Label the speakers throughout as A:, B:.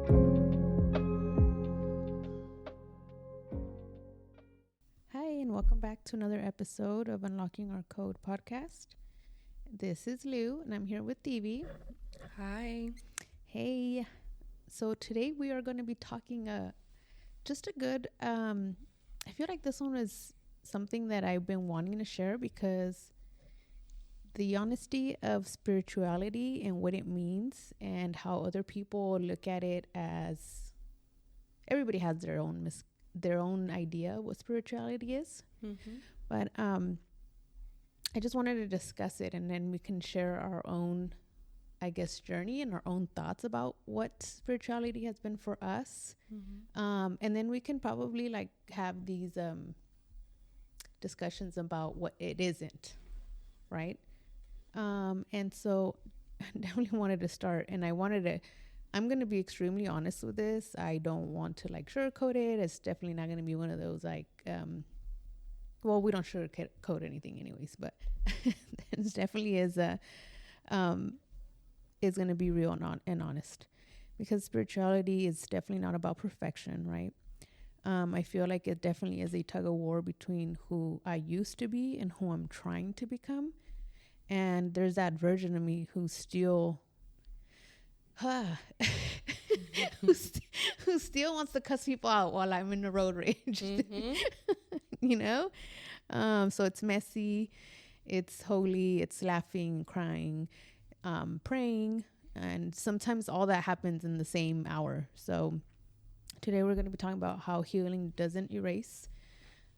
A: Hi, and welcome back to another episode of Unlocking Our Code podcast. This is Lou, and I'm here with Devi.
B: Hi.
A: Hey. So today we are going to be talking just a good, I feel like this one is something that I've been wanting to share because the honesty of spirituality and what it means and how other people look at it as everybody has their own idea of what spirituality is.
B: Mm-hmm.
A: But I just wanted to discuss it, and then we can share our own, I guess, journey and our own thoughts about what spirituality has been for us.
B: Mm-hmm.
A: And then we can probably like have these discussions about what it isn't, right? And so I definitely wanted to start, and I'm going to be extremely honest with this. I don't want to like sugarcoat it. It's definitely not going to be one of those like, well, we don't sugarcoat anything anyways, but it definitely is going to be real and honest, because spirituality is definitely not about perfection, right? I feel like it definitely is a tug of war between who I used to be and who I'm trying to become. And there's that version of me who still who still wants to cuss people out while I'm in the road rage.
B: Mm-hmm.
A: You know? So it's messy, it's holy, it's laughing, crying, praying, and sometimes all that happens in the same hour. So today we're going to be talking about how healing doesn't erase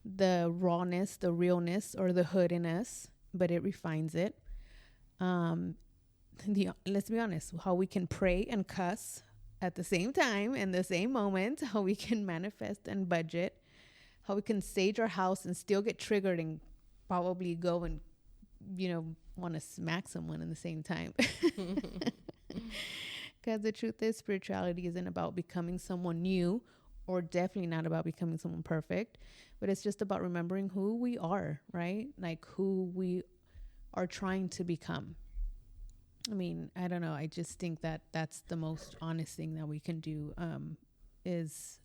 A: the rawness, the realness, or the hood in us, but it refines it. Let's be honest, how we can pray and cuss at the same time in the same moment, how we can manifest and budget, how we can sage our house and still get triggered and probably go and, want to smack someone in the same time. Because the truth is, spirituality isn't about becoming someone new, or definitely not about becoming someone perfect, but it's just about remembering who we are, right? Like who we are trying to become. I mean, I don't know. I just think that that's the most honest thing that we can do, is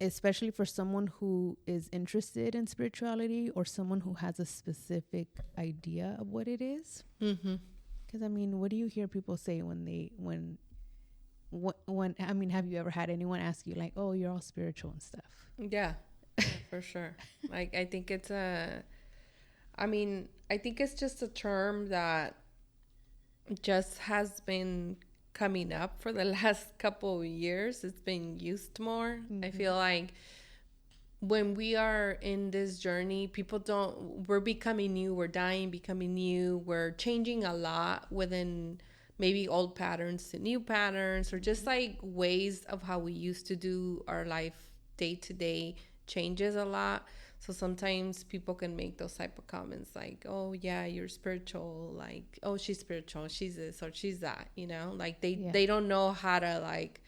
A: especially for someone who is interested in spirituality or someone who has a specific idea of what it is.
B: Mm-hmm.
A: Because I mean, what do you hear people say when I mean, have you ever had anyone ask you like, "Oh, you're all spiritual and stuff"?
B: Yeah, for sure. Like, I think it's just a term that just has been coming up for the last couple of years. It's been used more. Mm-hmm. I feel like when we are in this journey, we're becoming new, we're dying, becoming new, we're changing a lot within maybe old patterns to new patterns, or just like ways of how we used to do our life day to day changes a lot. So sometimes people can make those type of comments like, "Oh yeah, you're spiritual," like, "Oh, she's spiritual, she's this or she's that," like they don't know how to like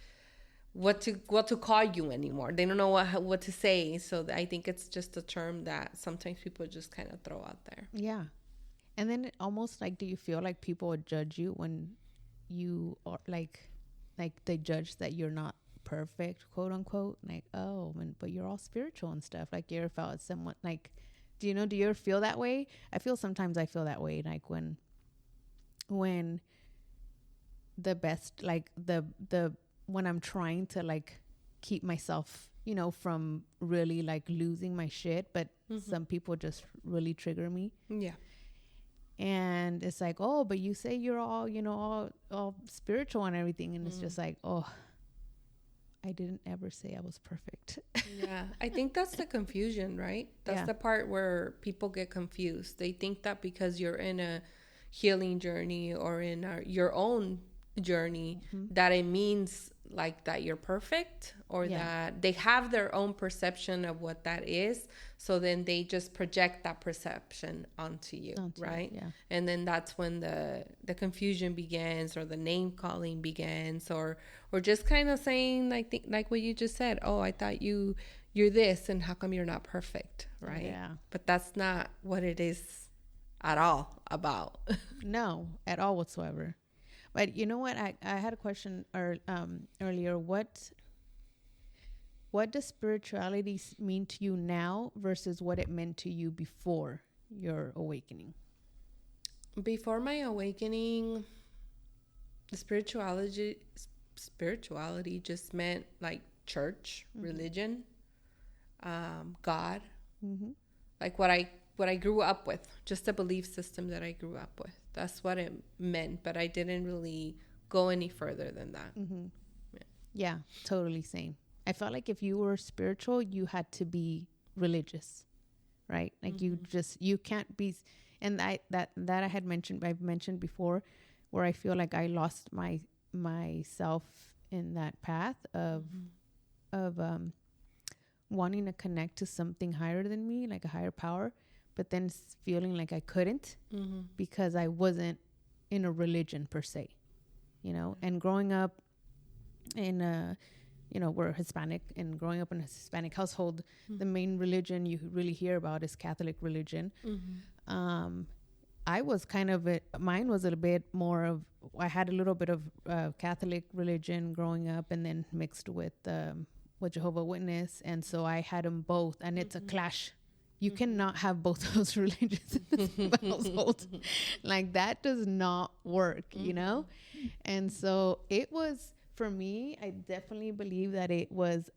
B: what to call you anymore. They don't know what to say. So I think it's just a term that sometimes people just kind of throw out there.
A: Yeah. And then it almost like, do you feel like people would judge you when you are like they judge that you're not perfect, quote unquote, like, oh, but you're all spiritual and stuff? Like, you ever felt someone like, do you ever feel that way? I feel that way, like when the best, like the when I'm trying to like keep myself, from really like losing my shit, but some people just really trigger me.
B: Yeah.
A: And it's like, oh, but you say you're all, all spiritual and everything. And it's just like, oh, I didn't ever say I was perfect.
B: Yeah. I think that's the confusion, right? That's the part where people get confused. They think that because you're in a healing journey or in your own journey, that it means like that you're perfect, or that they have their own perception of what that is. So then they just project that perception onto you, right?
A: Yeah.
B: And then that's when the confusion begins, or the name calling begins, or just kind of saying like what you just said. Oh, I thought you're this, and how come you're not perfect, right?
A: Yeah.
B: But that's not what it is at all about.
A: No, at all whatsoever. But you know what? I had a question earlier. What does spirituality mean to you now versus what it meant to you before your awakening?
B: Before my awakening, the spirituality just meant like church, religion, God, like what I grew up with, just a belief system that I grew up with. That's what it meant, but I didn't really go any further than that.
A: Yeah, totally same. I felt like if you were spiritual, you had to be religious, right? Like you can't be, and that I've mentioned before, where I feel like I lost myself in that path of wanting to connect to something higher than me, like a higher power, but then feeling like I couldn't because I wasn't in a religion per se, you know. And growing up in we're Hispanic, and growing up in a Hispanic household, the main religion you really hear about is Catholic religion. I was mine was a bit more of, I had a little bit of Catholic religion growing up, and then mixed with Jehovah's Witness. And so I had them both, and it's a clash. You cannot have both of those religions in the same household. Like, that does not work, you know? And so it was, for me, I definitely believe that it was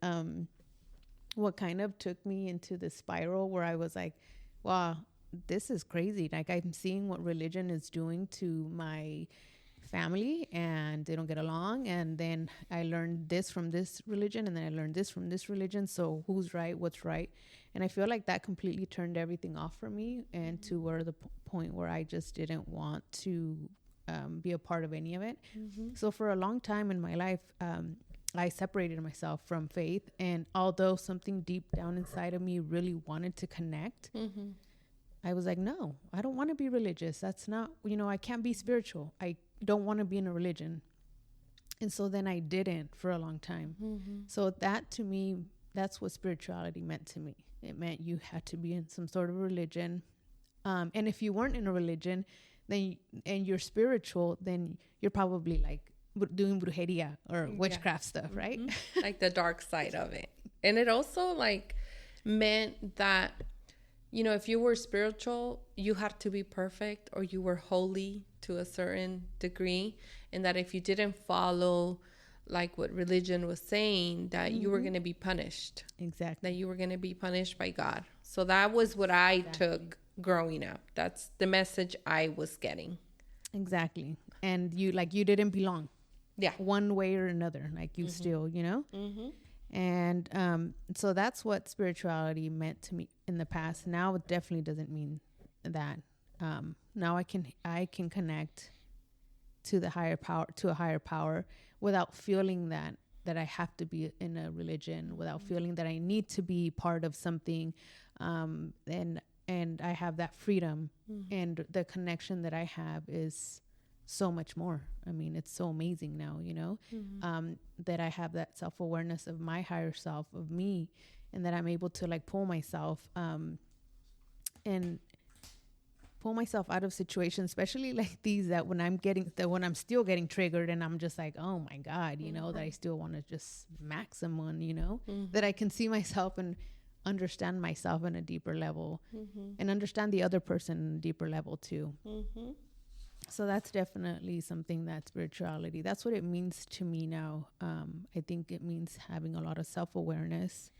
A: what kind of took me into the spiral where I was like, wow, this is crazy. Like, I'm seeing what religion is doing to my family, and they don't get along. And then I learned this from this religion, and then I learned this from this religion. So who's right? What's right? And I feel like that completely turned everything off for me, and to where the point where I just didn't want to be a part of any of it. So for a long time in my life, I separated myself from faith. And although something deep down inside of me really wanted to connect, I was like, no, I don't want to be religious. That's not, I can't be spiritual. I don't want to be in a religion. And so then I didn't for a long time. So that, to me, that's what spirituality meant to me. It meant you had to be in some sort of religion. And if you weren't in a religion, then and you're spiritual, then you're probably like doing brujeria or witchcraft stuff, right?
B: Like the dark side of it. And it also like meant that, if you were spiritual, you had to be perfect, or you were holy to a certain degree. And that if you didn't follow like what religion was saying, that you were going to be punished.
A: Exactly.
B: That you were going to be punished by God. So that was what I took growing up. That's the message I was getting.
A: Exactly. And you didn't belong.
B: Yeah.
A: One way or another. Like you still, And so that's what spirituality meant to me in the past. Now it definitely doesn't mean that. Now I can connect to a higher power without feeling that I have to be in a religion, without feeling that I need to be part of something. And I have that freedom, and the connection that I have is so much more. I mean, it's so amazing now, that I have that self-awareness of my higher self, of me, and that I'm able to like pull myself out of situations, especially like these, that when I'm still getting triggered, and I'm just like, oh my God, that I still want to just smack someone, that I can see myself and understand myself in a deeper level, and understand the other person in a deeper level too. So that's definitely something that spirituality, that's what it means to me now. I think it means having a lot of self-awareness,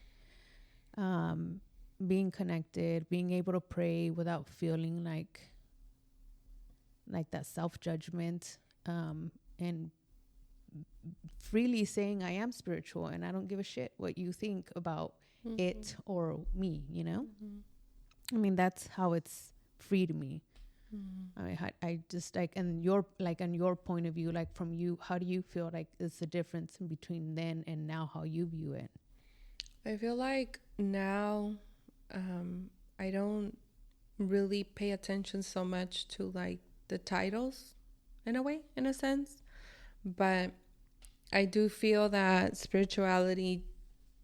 A: being connected, being able to pray without feeling like that self-judgment, and freely saying I am spiritual, and I don't give a shit what you think about it or me, I mean, that's how it's freed me. I mean, I just like, and your point of view, like from you, how do you feel like is the difference in between then and now, how you view it?
B: I feel like now I don't really pay attention so much to like the titles in a sense, but I do feel that spirituality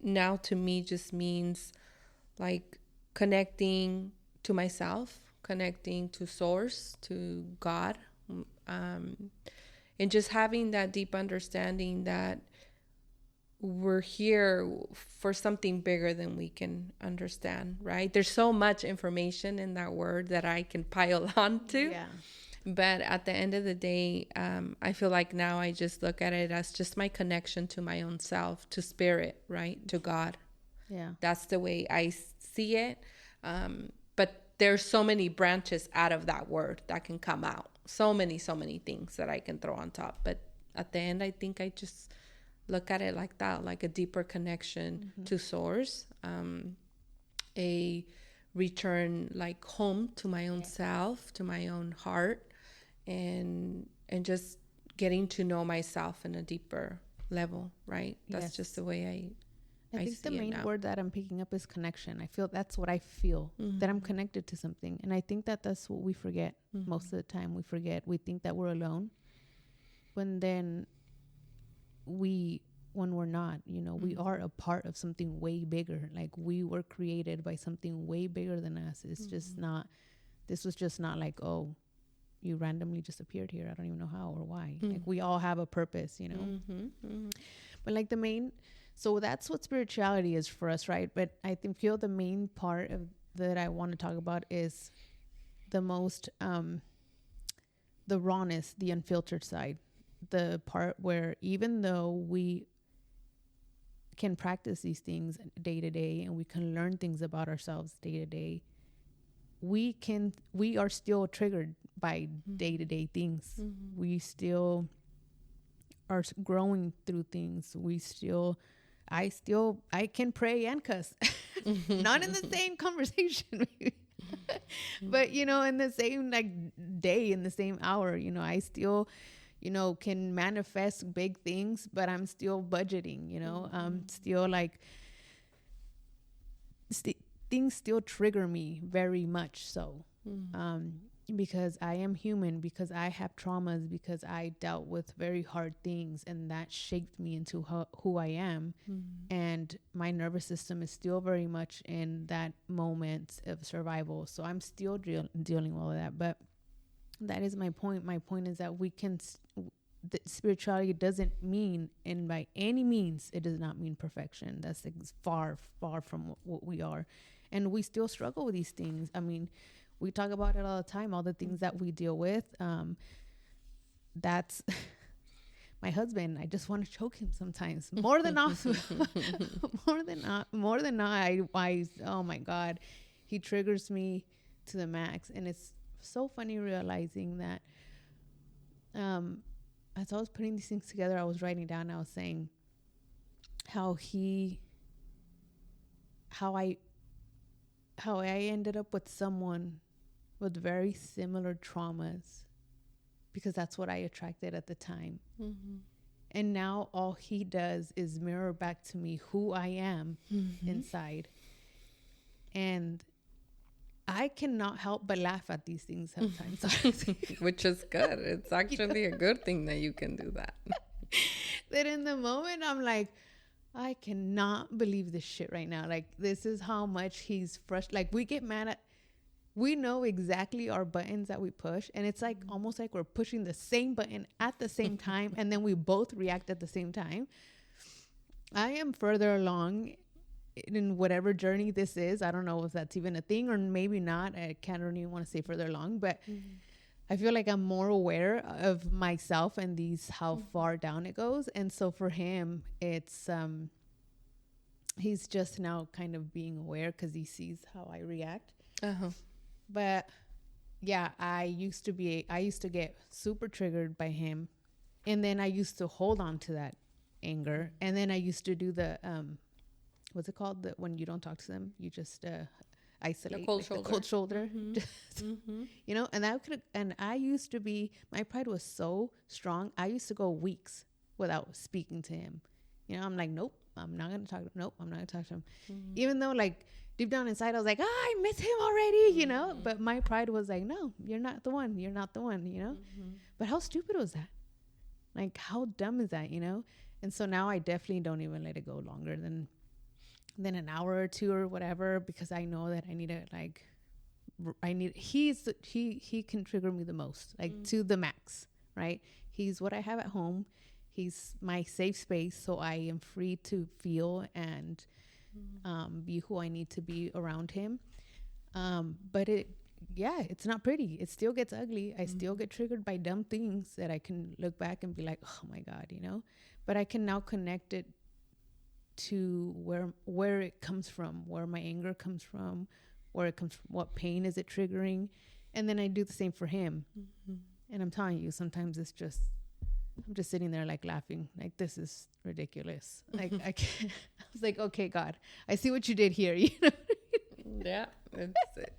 B: now to me just means like connecting to myself, connecting to source, to God. and just having that deep understanding that we're here for something bigger than we can understand, right? There's so much information in that word that I can pile on to.
A: Yeah.
B: But at the end of the day, I feel like now I just look at it as just my connection to my own self, to spirit, right? To God.
A: Yeah.
B: That's the way I see it. But there's so many branches out of that word that can come out. So many things that I can throw on top. But at the end, I think I just look at it like that, like a deeper connection to source, a return like home to my own self, to my own heart, and just getting to know myself in a deeper level, right? That's just the way
A: I think the main word that I'm picking up is connection. I feel that's what I feel, that I'm connected to something. And I think that that's what we forget most of the time. We forget. We think that we're alone. When we're not, we are a part of something way bigger. Like, we were created by something way bigger than us. It's just not, this was just not like, oh, you randomly just appeared here. I don't even know how or why. Like, we all have a purpose, But like so that's what spirituality is for us, right? But I feel the main part of that I want to talk about is the most, the rawness, the unfiltered side, the part where even though we can practice these things day to day and we can learn things about ourselves day to day, we are still triggered by day to day things. We still are growing through things. I can pray and cuss. Not in the same conversation, but in the same like day, in the same hour, I still can manifest big things, but I'm still budgeting, still like things still trigger me very much so. Because I am human, because I have traumas, because I dealt with very hard things, and that shaped me into who I am. And my nervous system is still very much in that moment of survival. So I'm still dealing with all of that. But that is my point. My point is that that spirituality doesn't mean, and by any means, it does not mean perfection. That's far, far from what we are. And we still struggle with these things. I mean, we talk about it all the time, all the things that we deal with. That's my husband. I just want to choke him sometimes. More than not. more than not. I oh my God. He triggers me to the max. And it's so funny realizing that as I was putting these things together, I was writing down, I was saying how I ended up with someone with very similar traumas, because that's what I attracted at the time. And now all he does is mirror back to me who I am inside. And I cannot help but laugh at these things sometimes.
B: Which is good. It's actually a good thing that you can do that.
A: That in the moment, I'm like, I cannot believe this shit right now. Like, this is how much he's frustrated. Like, we get mad at, we know exactly our buttons that we push. And it's like almost like we're pushing the same button at the same time. And then we both react at the same time. I am further along in whatever journey this is. I don't know if that's even a thing or maybe not. I don't even want to say further along. But I feel like I'm more aware of myself and how far down it goes. And so for him, it's he's just now kind of being aware because he sees how I react. But yeah, I used to get super triggered by him, and then I used to hold on to that anger, and then I used to do the what's it called, when you don't talk to them, you just isolate, the cold shoulder. And I used to be, my pride was so strong, I used to go weeks without speaking to him. I'm like, nope, I'm not gonna talk to him. Even though, like, deep down inside I was like, I miss him already, but my pride was like, no, you're not the one, but how stupid was that? Like, how dumb is that? And so now I definitely don't even let it go longer than an hour or two or whatever, because I know that I need to, he can trigger me the most, like to the max, right? He's what I have at home. He's my safe space, so I am free to feel and be who I need to be around him. But it's not pretty. It still gets ugly. I still get triggered by dumb things that I can look back and be like, oh my God, you know. But I can now connect it to where it comes from, where my anger comes from, where it comes from, what pain is it triggering, and then I do the same for him. And I'm telling you, sometimes I'm just sitting there like laughing, like this is ridiculous. Like I was like, okay, God, I see what you did here. You know.
B: Yeah,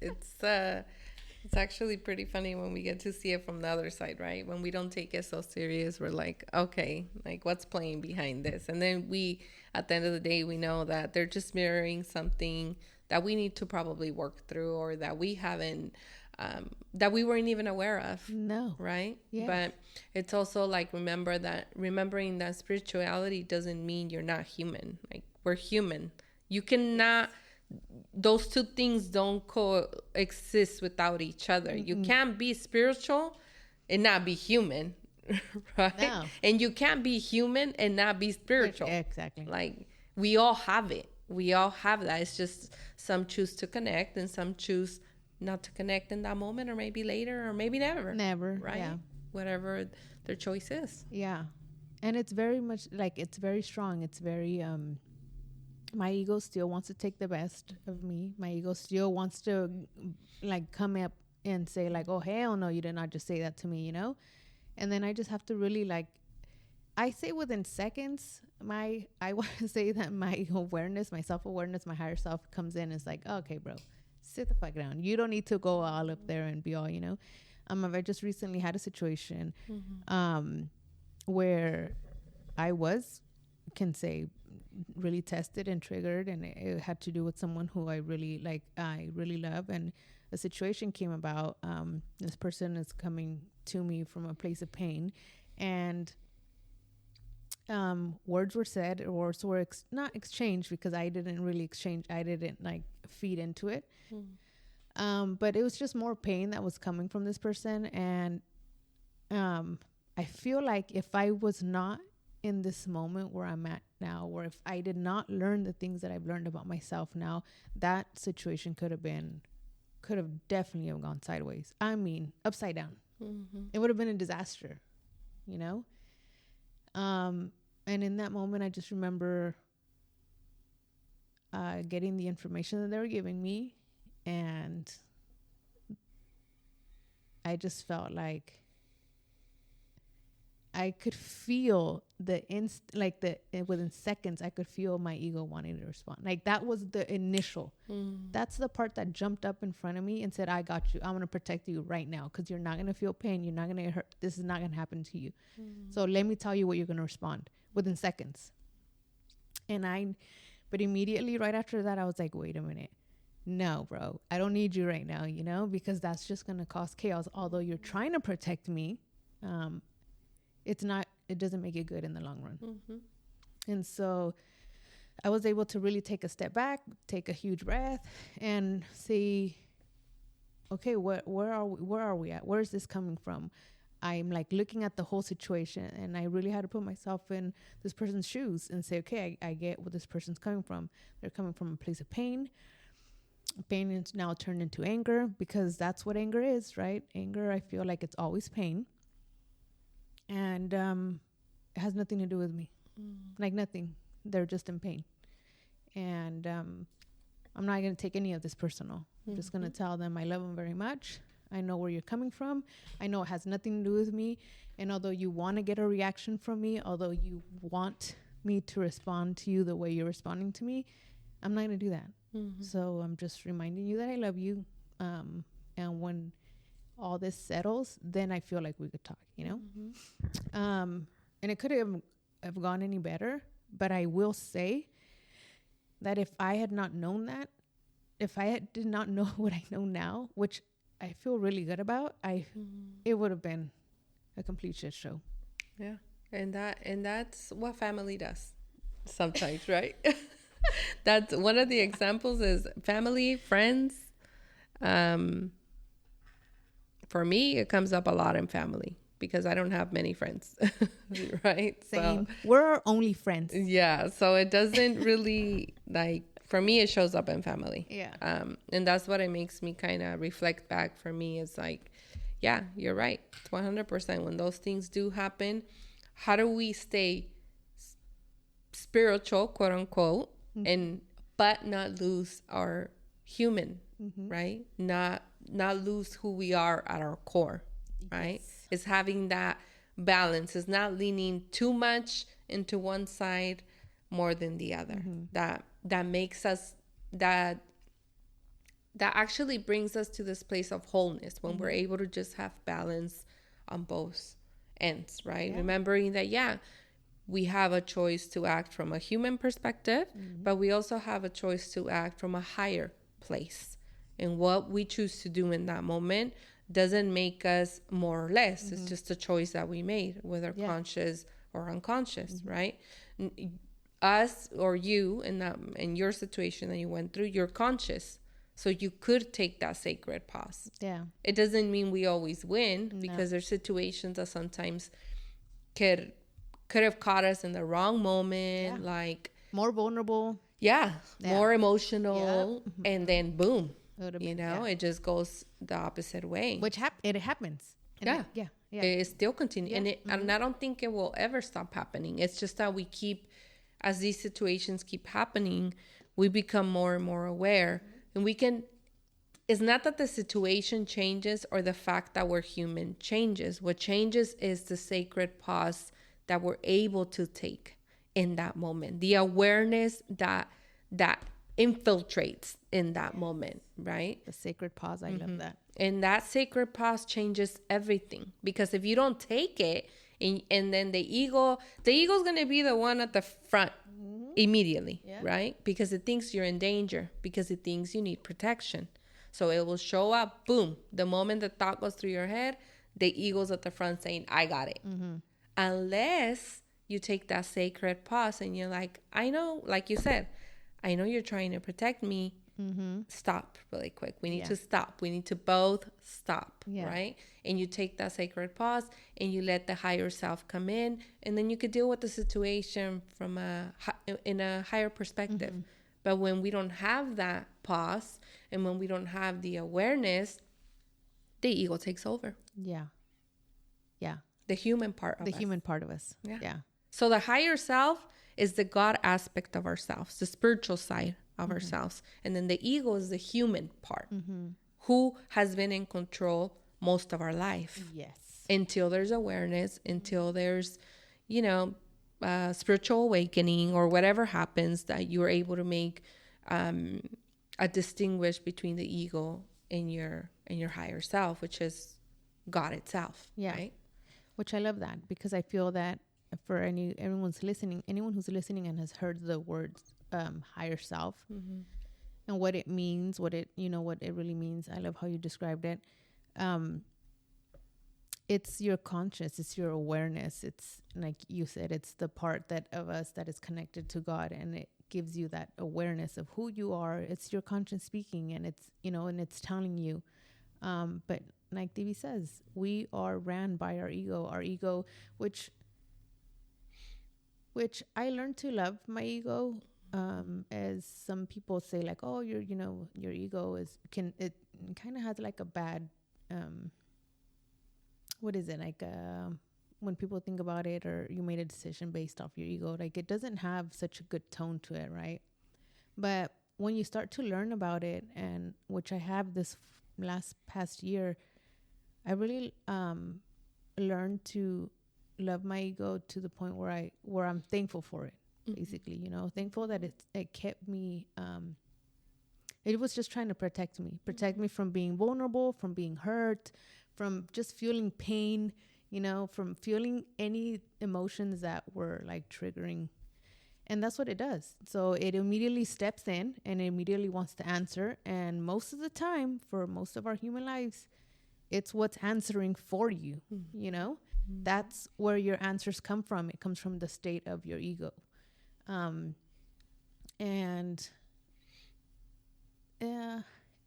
B: it's actually pretty funny when we get to see it from the other side, right? When we don't take it so serious, we're like, okay, like what's playing behind this? And then at the end of the day, we know that they're just mirroring something that we need to probably work through, or that we haven't, that we weren't even aware of.
A: No.
B: Right?
A: Yeah.
B: But it's also like remembering that spirituality doesn't mean you're not human. Like, we're human. You cannot, those two things don't coexist without each other. Mm-hmm. You can't be spiritual and not be human, right? No. And you can't be human and not be spiritual.
A: Exactly.
B: Like, we all have it. We all have that. It's just some choose to connect and some choose not to connect in that moment, or maybe later, or maybe never.
A: Never,
B: right?
A: Yeah.
B: Whatever their choice is.
A: Yeah. And it's very much like, it's very strong. It's very, my ego still wants to take the best of me. My ego still wants to like come up and say like, oh, hell no, you did not just say that to me, you know? And then I just have to really like, I say within seconds, I want to say that my awareness, my self-awareness, my higher self comes in and is like, oh, okay, bro, sit the fuck down. You don't need to go all up there and be all, you know? I just recently had a situation where I can say, really tested and triggered, and it had to do with someone who I really love, and a situation came about. This person is coming to me from a place of pain, and words were said, or words were not exchanged, because I didn't really exchange. I didn't like feed into it. But it was just more pain that was coming from this person, and I feel like if I was not in this moment where I'm at now, or if I did not learn the things that I've learned about myself now, that situation could have definitely have gone sideways. I mean, upside down. Mm-hmm. It would have been a disaster, you know? And in that moment, I just remember getting the information that they were giving me, and I just felt like I could feel within seconds, I could feel my ego wanting to respond. Like, that was the initial. That's the part that jumped up in front of me and said, I got you. I'm going to protect you right now, because you're not going to feel pain. You're not going to get hurt. This is not going to happen to you. So let me tell you what you're going to respond within seconds. But immediately right after that, I was like, wait a minute. No, bro, I don't need you right now, you know, because that's just going to cause chaos. Although you're trying to protect me, it doesn't make it good in the long run. Mm-hmm. And so I was able to really take a step back, take a huge breath, and see, okay, where are we at? Where is this coming from? I'm like looking at the whole situation, and I really had to put myself in this person's shoes and say, okay, I get where this person's coming from. They're coming from a place of pain. Pain is now turned into anger, because that's what anger is, right? Anger, I feel like it's always pain. And it has nothing to do with me. Like, nothing. They're just in pain. And I'm not going to take any of this personal. I'm just going to tell them I love them very much. I know where you're coming from. I know it has nothing to do with me. And although you want to get a reaction from me, although you want me to respond to you the way you're responding to me, I'm not going to do that. Mm-hmm. So I'm just reminding you that I love you. And when all this settles, then I feel like we could talk, you know? Mm-hmm. And it could have gone any better, but I will say that if I had not known that, did not know what I know now, which I feel really good about, it would have been a complete shit show.
B: Yeah. And that's what family does sometimes, right? That's one of the examples is family, friends. For me, it comes up a lot in family. because I don't have many friends, right?
A: Same. We're our only friends.
B: Yeah, so it doesn't really, like, for me, it shows up in family.
A: Yeah.
B: And that's what it makes me kind of reflect back. For me, it's like, yeah, you're right. It's 100%. When those things do happen, how do we stay spiritual, quote unquote, and but not lose our human, right? Not lose who we are at our core, right?
A: Yes.
B: It's having that balance. It's not leaning too much into one side more than the other. That makes us that actually brings us to this place of wholeness when we're able to just have balance on both ends, right? Remembering that, yeah, we have a choice to act from a human perspective, but we also have a choice to act from a higher place. And what we choose to do in that moment doesn't make us more or less. It's just a choice that we made, whether conscious or unconscious, right? Us or you in your situation that you went through, you're conscious. So you could take that sacred pause.
A: Yeah.
B: It doesn't mean we always win, because there's situations that sometimes could have caught us in the wrong moment, like
A: more vulnerable.
B: More emotional, and then boom,
A: Been,
B: it just goes the opposite way.
A: Which it happens.
B: And it still continues, and I don't think it will ever stop happening. It's just that we keep, as these situations keep happening, we become more and more aware, and we can. It's not that the situation changes or the fact that we're human changes. What changes is the sacred pause that we're able to take in that moment, the awareness that infiltrates in that moment, right?
A: The sacred pause. I love that.
B: And that sacred pause changes everything, because if you don't take it, and then the ego's going to be the one at the front immediately, right? Because it thinks you're in danger, because it thinks you need protection. So it will show up, boom, the moment the thought goes through your head, the ego's at the front saying, I got it. Unless you take that sacred pause and you're like, I know, like you said, I know you're trying to protect me. Stop really quick. We need to stop. We need to both stop, right? And you take that sacred pause and you let the higher self come in, and then you could deal with the situation from in a higher perspective. But when we don't have that pause, and when we don't have the awareness, the ego takes over.
A: Yeah.
B: The human part of us.
A: The human part of us. Yeah.
B: So the higher self is the God aspect of ourselves, the spiritual side of ourselves. And then the ego is the human part, who has been in control most of our life.
A: Yes.
B: Until there's awareness, until there's, spiritual awakening or whatever happens, that you're able to make a distinguish between the ego and your higher self, which is God itself.
A: Yeah.
B: Right?
A: Which I love that, because I feel that for anyone who's listening and has heard the words higher self and what it means, what it really means. I love how you described it. It's your conscious, it's your awareness. It's like you said, it's the part of us that is connected to God, and it gives you that awareness of who you are. It's your conscience speaking, and it's, and it's telling you. But like Devi says, we are ran by our ego, which I learned to love my ego. As some people say, like, oh, your ego kind of has like a bad, what is it? Like, when people think about it, or you made a decision based off your ego, like it doesn't have such a good tone to it. Right. But when you start to learn about it, and which I have this past year, I really, learned to love my ego to the point where I'm thankful for it. Basically, thankful that it kept me, it was just trying to protect me from being vulnerable, from being hurt, from just feeling pain, from feeling any emotions that were like triggering. And that's what it does. So it immediately steps in and it immediately wants to answer. And most of the time, for most of our human lives, it's what's answering for you, That's where your answers come from. It comes from the state of your ego. And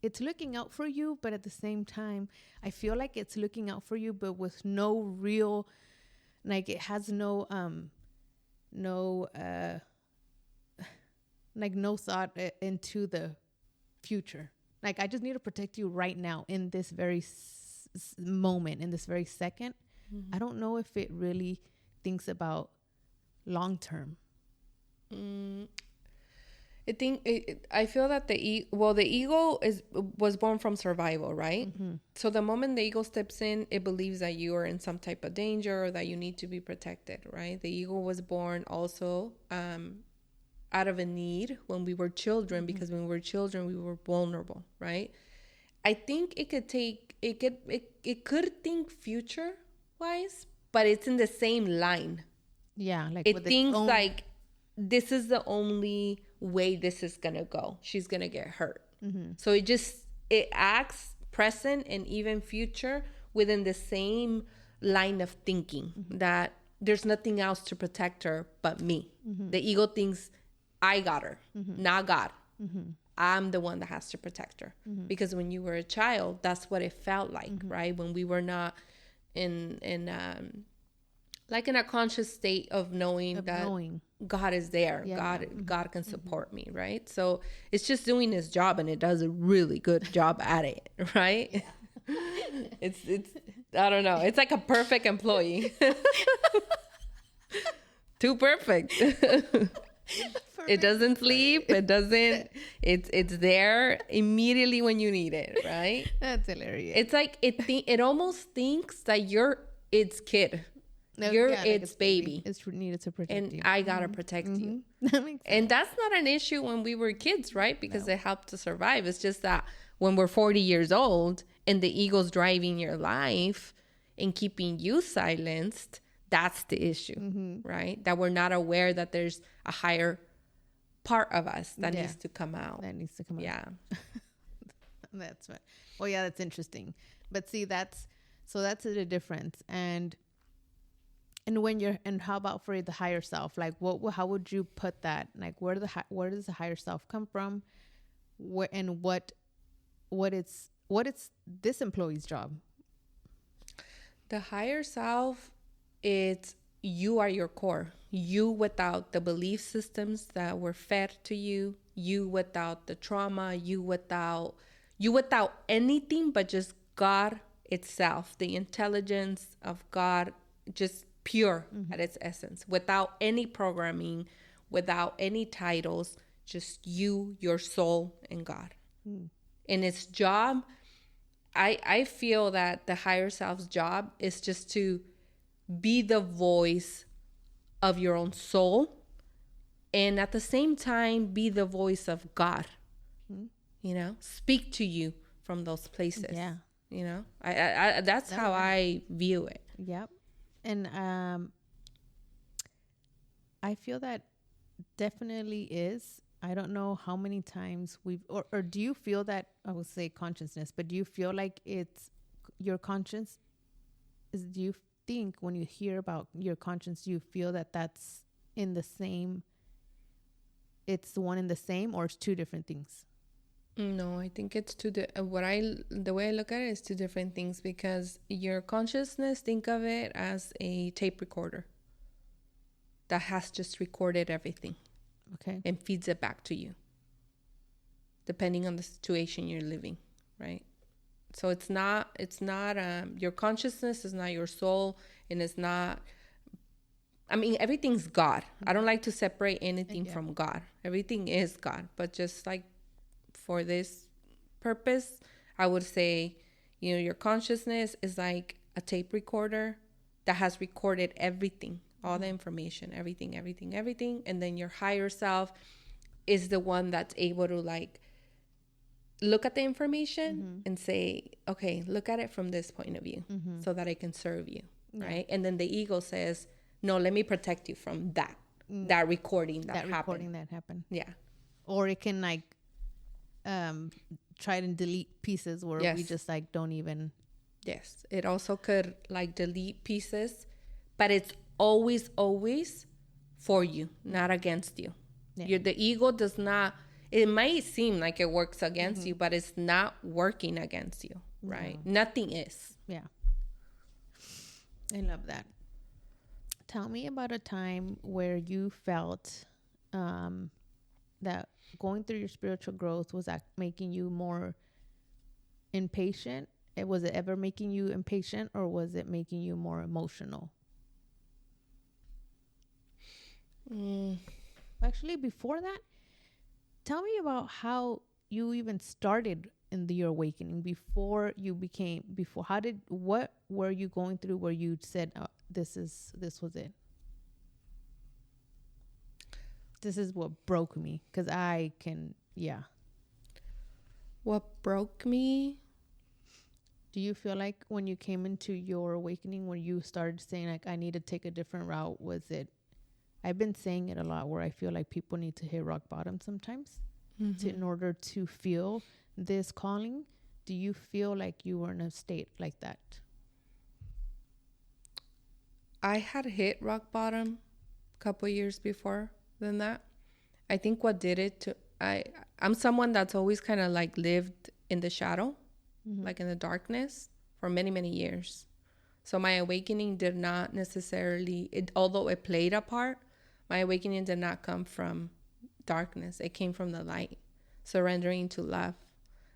A: it's looking out for you, but at the same time, I feel like it's looking out for you, but with no real, like it has no thought into the future. Like, I just need to protect you right now in this very moment, in this very second. I don't know if it really thinks about long term.
B: I feel that the ego was born from survival, right? So the moment the ego steps in, it believes that you are in some type of danger or that you need to be protected, right? The ego was born also out of a need when we were children, because when we were children, we were vulnerable, right? I think it could think future wise, but it's in the same line.
A: Yeah, like
B: it thinks like this is the only way this is gonna go. She's gonna get hurt. So it acts present and even future within the same line of thinking, that there's nothing else to protect her but me. The ego thinks I got her, not God. I'm the one that has to protect her. Because when you were a child, that's what it felt like, right? When we were not in a conscious state of knowing that God is there. Yeah. God can support me, right? So it's just doing his job, and it does a really good job at it, right? Yeah. It's I don't know. It's like a perfect employee. Too perfect. It doesn't sleep. It's there immediately when you need it, right?
A: That's hilarious.
B: It's like it almost thinks that you're its kid. You're its baby.
A: It's needed to protect you.
B: And I gotta protect you.
A: That makes sense.
B: And that's not an issue when we were kids, right? Because it helped to survive. It's just that when we're 40 years old and the ego's driving your life and keeping you silenced, that's the issue, right? That we're not aware that there's a higher part of us that needs to come out. Yeah.
A: That's right. Well, yeah, that's interesting. But see, that's the difference. And when and how about for the higher self? Like, how would you put that? Like, where does the higher self come from? What it's this employee's job?
B: The higher self, it's you are your core. You without the belief systems that were fed to you. You without the trauma. You without anything but just God itself, the intelligence of God, just pure at its essence, without any programming, without any titles, just you, your soul, and God. And its job, I feel that the higher self's job is just to be the voice of your own soul, and at the same time be the voice of God. Speak to you from those places.
A: Yeah.
B: I that's how I view it.
A: Yep. And I feel that definitely is. I don't know how many times or do you feel that, I would say consciousness, but do you feel like it's your conscience? Do you think when you hear about your conscience, do you feel that that's in the same, it's the one in the same, or it's two different things?
B: No, I think it's the way I look at it is two different things, because your consciousness, think of it as a tape recorder that has just recorded everything.
A: Okay.
B: And feeds it back to you, depending on the situation you're living, right? So it's not your consciousness is not your soul, and it's not, everything's God. I don't like to separate anything from God. Everything is God, but just like for this purpose, I would say, your consciousness is like a tape recorder that has recorded everything, all the information, everything. And then your higher self is the one that's able to like look at the information and say, okay, look at it from this point of view so that I can serve you, right? And then the ego says, no, let me protect you from that recording that happened. Yeah.
A: Or it can like try to delete pieces where we just like don't even.
B: Yes, it also could like delete pieces, but it's always for you, not against you. The ego does not, it might seem like it works against you, but it's not working against you, right? Nothing is.
A: Yeah. I love that. Tell me about a time where you felt that going through your spiritual growth was that making you more impatient. Was it ever making you impatient, or was it making you more emotional? Actually, before that, tell me about how you even started in your awakening what were you going through where you said, oh, this was it? This is what broke me, because
B: What broke me?
A: Do you feel like when you came into your awakening, when you started saying like, I need to take a different route, was it, I've been saying it a lot, where I feel like people need to hit rock bottom sometimes in order to feel this calling. Do you feel like you were in a state like that?
B: I had hit rock bottom a couple years before than that. I think what did it to I'm someone that's always kind of like lived in the shadow, like in the darkness for many, many years. So my awakening did not necessarily, although it played a part, my awakening did not come from darkness. It came from the light, surrendering to love,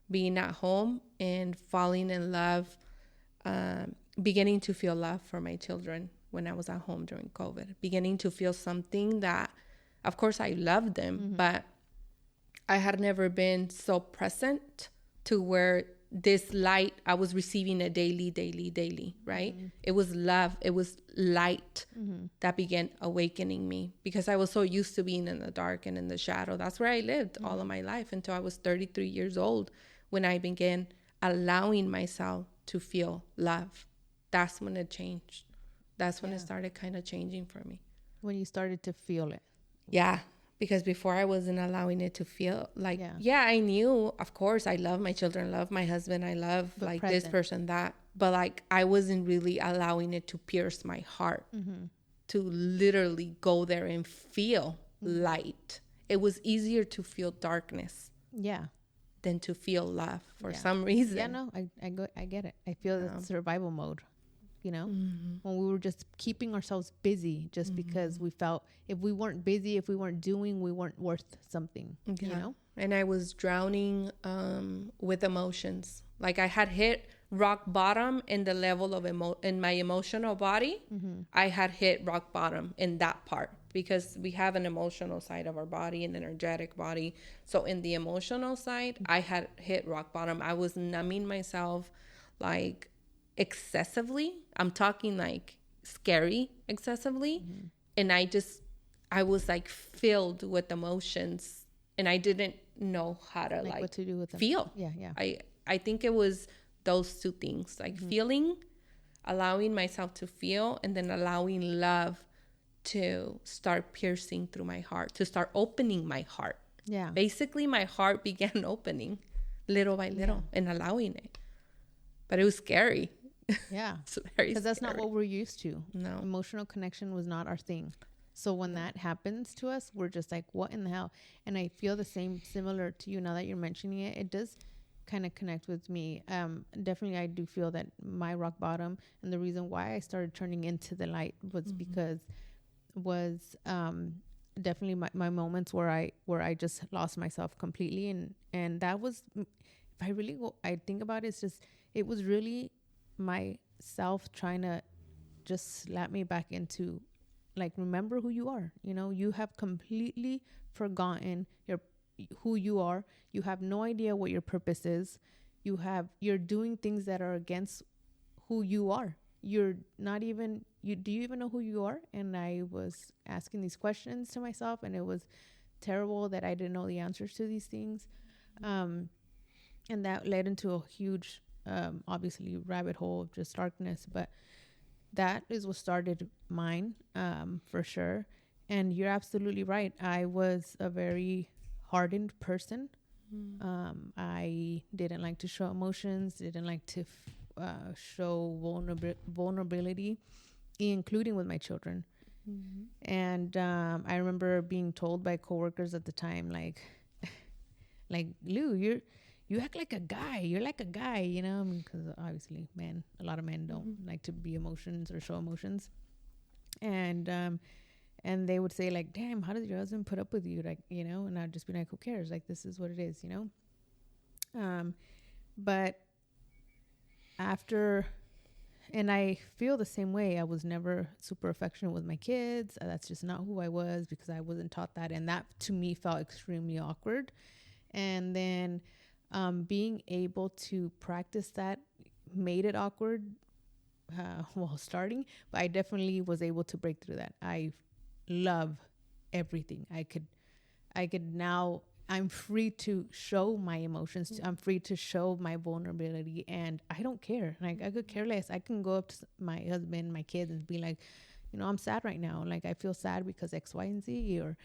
B: being at home and falling in love, beginning to feel love for my children when I was at home during COVID, beginning to feel something that, of course, I loved them, but I had never been so present to where this light, I was receiving it daily, right? It was love. It was light that began awakening me, because I was so used to being in the dark and in the shadow. That's where I lived all of my life until I was 33 years old, when I began allowing myself to feel love. That's when it changed. That's when it started kind of changing for me.
A: When you started to feel it.
B: Yeah. Because before I wasn't allowing it to feel like, I knew, of course, I love my children, love my husband, I love like present. This person, that. But like, I wasn't really allowing it to pierce my heart, to literally go there and feel light. It was easier to feel darkness.
A: Yeah.
B: Than to feel love for some reason.
A: Yeah, no, I get it. I feel that survival mode. You know, when we were just keeping ourselves busy just because we felt if we weren't busy, if we weren't doing, we weren't worth something, you know?
B: And I was drowning with emotions. Like I had hit rock bottom in the level of in my emotional body. I had hit rock bottom in that part, because we have an emotional side of our body, an energetic body. So in the emotional side, I had hit rock bottom. I was numbing myself like excessively. I'm talking like scary excessively. And I was like filled with emotions, and I didn't know how to like what to do with them. Feel.
A: Yeah.
B: I think it was those two things, like feeling, allowing myself to feel, and then allowing love to start piercing through my heart, to start opening my heart.
A: Yeah.
B: Basically, my heart began opening little by little and allowing it. But it was scary.
A: Yeah.
B: It's very
A: because that's not what we're used to.
B: No.
A: Emotional connection was not our thing. So when that happens to us, we're just like, what in the hell? And I feel the same, similar to you now that you're mentioning it. It does kind of connect with me. Definitely, I do feel that my rock bottom, and the reason why I started turning into the light was because definitely my moments where I just lost myself completely. And that was, if I think about it, it was really myself trying to just slap me back into, like, remember who you are. You know, you have completely forgotten who you are. You have no idea what your purpose is. You're doing things that are against who you are. You're not even, do you even know who you are? And I was asking these questions to myself, and it was terrible that I didn't know the answers to these things. And that led into a huge, obviously, rabbit hole of just darkness. But that is what started mine, for sure. And you're absolutely right. I was a very hardened person. I didn't like to show emotions, didn't like to show vulnerability, including with my children. And I remember being told by coworkers at the time, like, like, Lou, you act like a guy. You're like a guy, you know, because obviously a lot of men don't like to be emotions or show emotions. And they would say like, damn, how does your husband put up with you? Like, you know, and I'd just be like, who cares? Like, this is what it is, you know? But after, and I feel the same way. I was never super affectionate with my kids. That's just not who I was because I wasn't taught that. And that to me felt extremely awkward. And then being able to practice that made it awkward while starting, but I definitely was able to break through that. I love everything. I could now, I'm free to show my emotions. I'm free to show my vulnerability, and I don't care. Like, I could care less. I can go up to my husband, my kids, and be like, you know, I'm sad right now. Like, I feel sad because X, Y, and Z, or,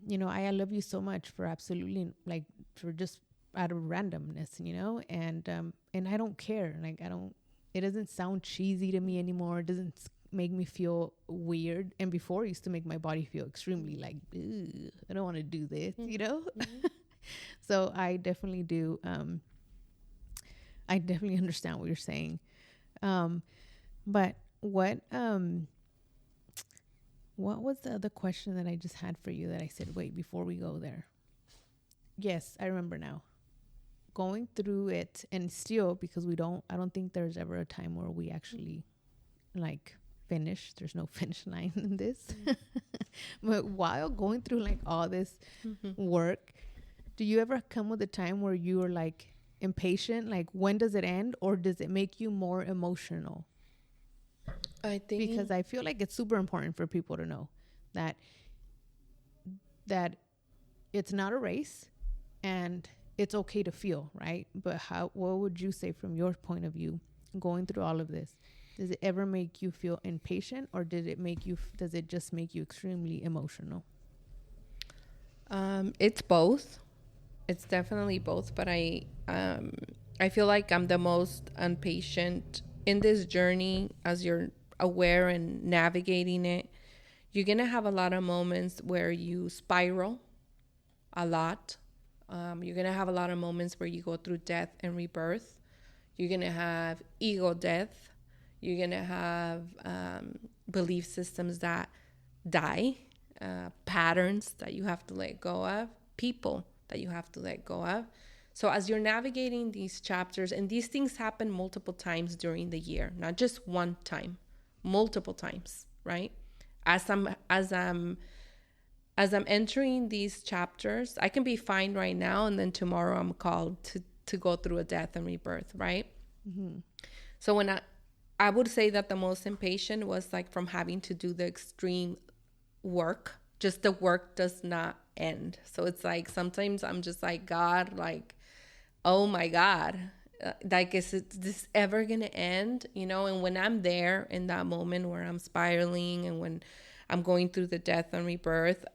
A: you know, I love you so much for absolutely, like, for just out of randomness, you know, and I don't care. Like, it doesn't sound cheesy to me anymore. It doesn't make me feel weird. And before, it used to make my body feel extremely like, I don't want to do this, you know? So I definitely do. I definitely understand what you're saying. But what was the other question that I just had for you that I said, wait, before we go there? Yes, I remember now. Going through it, and still, because I don't think there's ever a time where we actually like finish. There's no finish line in this. But while going through like all this work, do you ever come with a time where you are like impatient? Like, when does it end, or does it make you more emotional?
B: I think
A: Because I feel like it's super important for people to know that it's not a race, and it's okay to feel, right? But what would you say from your point of view, going through all of this? Does it ever make you feel impatient, or does it just make you extremely emotional?
B: it's both. It's definitely both, but I feel like I'm the most impatient in this journey. As you're aware and navigating it, you're gonna have a lot of moments where you spiral a lot. You're gonna have a lot of moments where you go through death and rebirth. You're gonna have ego death. You're gonna have belief systems that die, patterns that you have to let go of, people that you have to let go of. So as you're navigating these chapters, and these things happen multiple times during the year, not just one time, multiple times, right? As I'm entering these chapters, I can be fine right now, and then tomorrow I'm called to go through a death and rebirth, right? So when I would say that the most impatient was like from having to do the extreme work. Just the work does not end. So it's like sometimes I'm just like, God, like, oh my God, like, is this ever gonna end? You know, and when I'm there in that moment where I'm spiraling and when I'm going through the death and rebirth,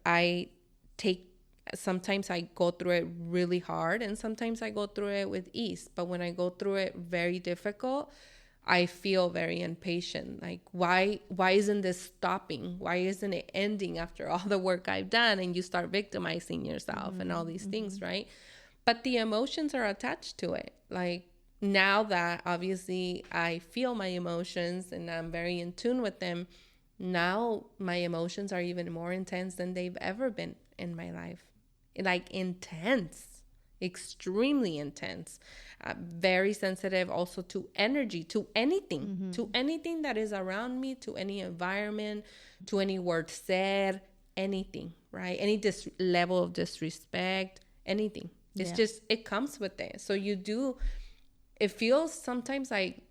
B: sometimes I go through it really hard, and sometimes I go through it with ease. But when I go through it very difficult, I feel very impatient. Like, why isn't this stopping? Why isn't it ending after all the work I've done? And you start victimizing yourself and all these things, right? But the emotions are attached to it. Like, now that obviously I feel my emotions and I'm very in tune with them, now my emotions are even more intense than they've ever been in my life. Like, intense, extremely intense, very sensitive also to energy, to anything that is around me, to any environment, to any word said, anything, right? Any level of disrespect, anything. It's just, it comes with it. So it feels sometimes like,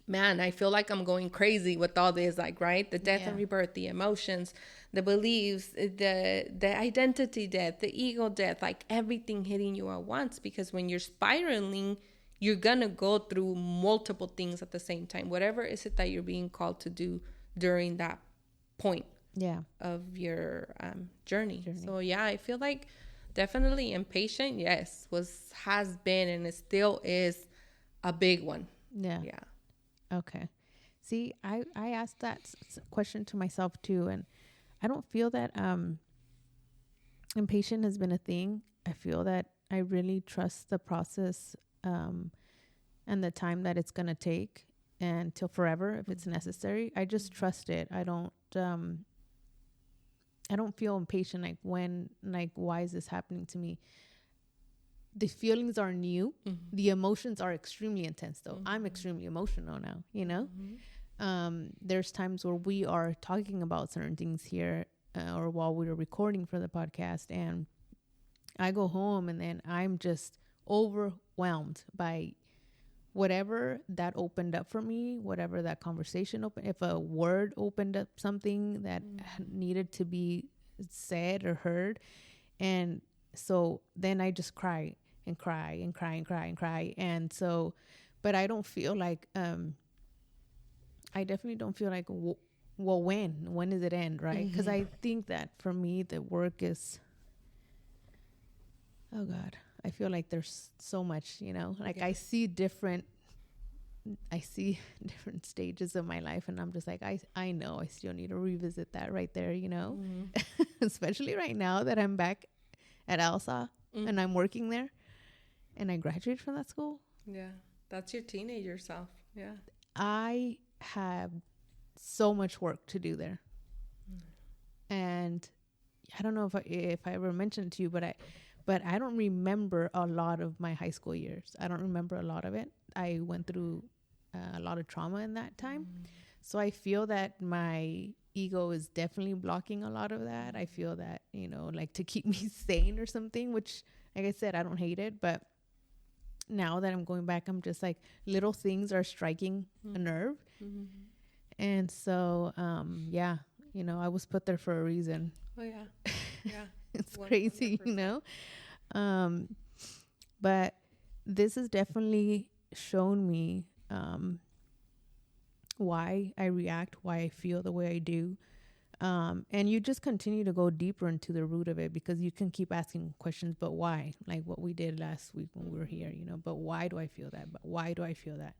B: man, I feel like I'm going crazy with all this, like, right? The death and rebirth, the emotions, the beliefs, the identity death, the ego death, like everything hitting you at once. Because when you're spiraling, you're gonna go through multiple things at the same time. Whatever is it that you're being called to do during that point of your journey. So yeah, I feel like definitely impatient, yes, has been and it still is a big one. Yeah.
A: Okay. See, I asked that question to myself too, and I don't feel that impatient has been a thing. I feel that I really trust the process, and the time that it's going to take, and till forever if it's necessary. I just trust it. I don't feel impatient, like why is this happening to me? The feelings are new. The emotions are extremely intense though. I'm extremely emotional now, you know. There's times where we are talking about certain things here, or while we were recording for the podcast, and I go home and then I'm just overwhelmed by whatever that opened up for me, whatever that conversation opened. If a word opened up something that needed to be said or heard. And so then I just cry and cry and cry and cry and cry. And so, but I don't feel like, I definitely don't feel like, well, when does it end? Right. Because I think that for me, the work is, oh God, I feel like there's so much, you know, like I see different stages of my life, and I'm just like, I know I still need to revisit that right there, you know, especially right now that I'm back at ALSA and I'm working there and I graduated from that school.
B: Yeah. That's your teenager self. Yeah.
A: I have so much work to do there. And I don't know if I ever mentioned it to you, but I don't remember a lot of my high school years. I don't remember a lot of it. I went through a lot of trauma in that time. So I feel that my ego is definitely blocking a lot of that. I feel that, you know, like to keep me sane or something, which, like I said, I don't hate it. But now that I'm going back, I'm just like, little things are striking a nerve. And so, yeah, you know, I was put there for a reason.
B: Oh, yeah. Yeah.
A: It's 100%. Crazy, you know? But this has definitely shown me why I react, why I feel the way I do. And you just continue to go deeper into the root of it, because you can keep asking questions, but why? Like what we did last week when we were here, you know, but why do I feel that? But why do I feel that?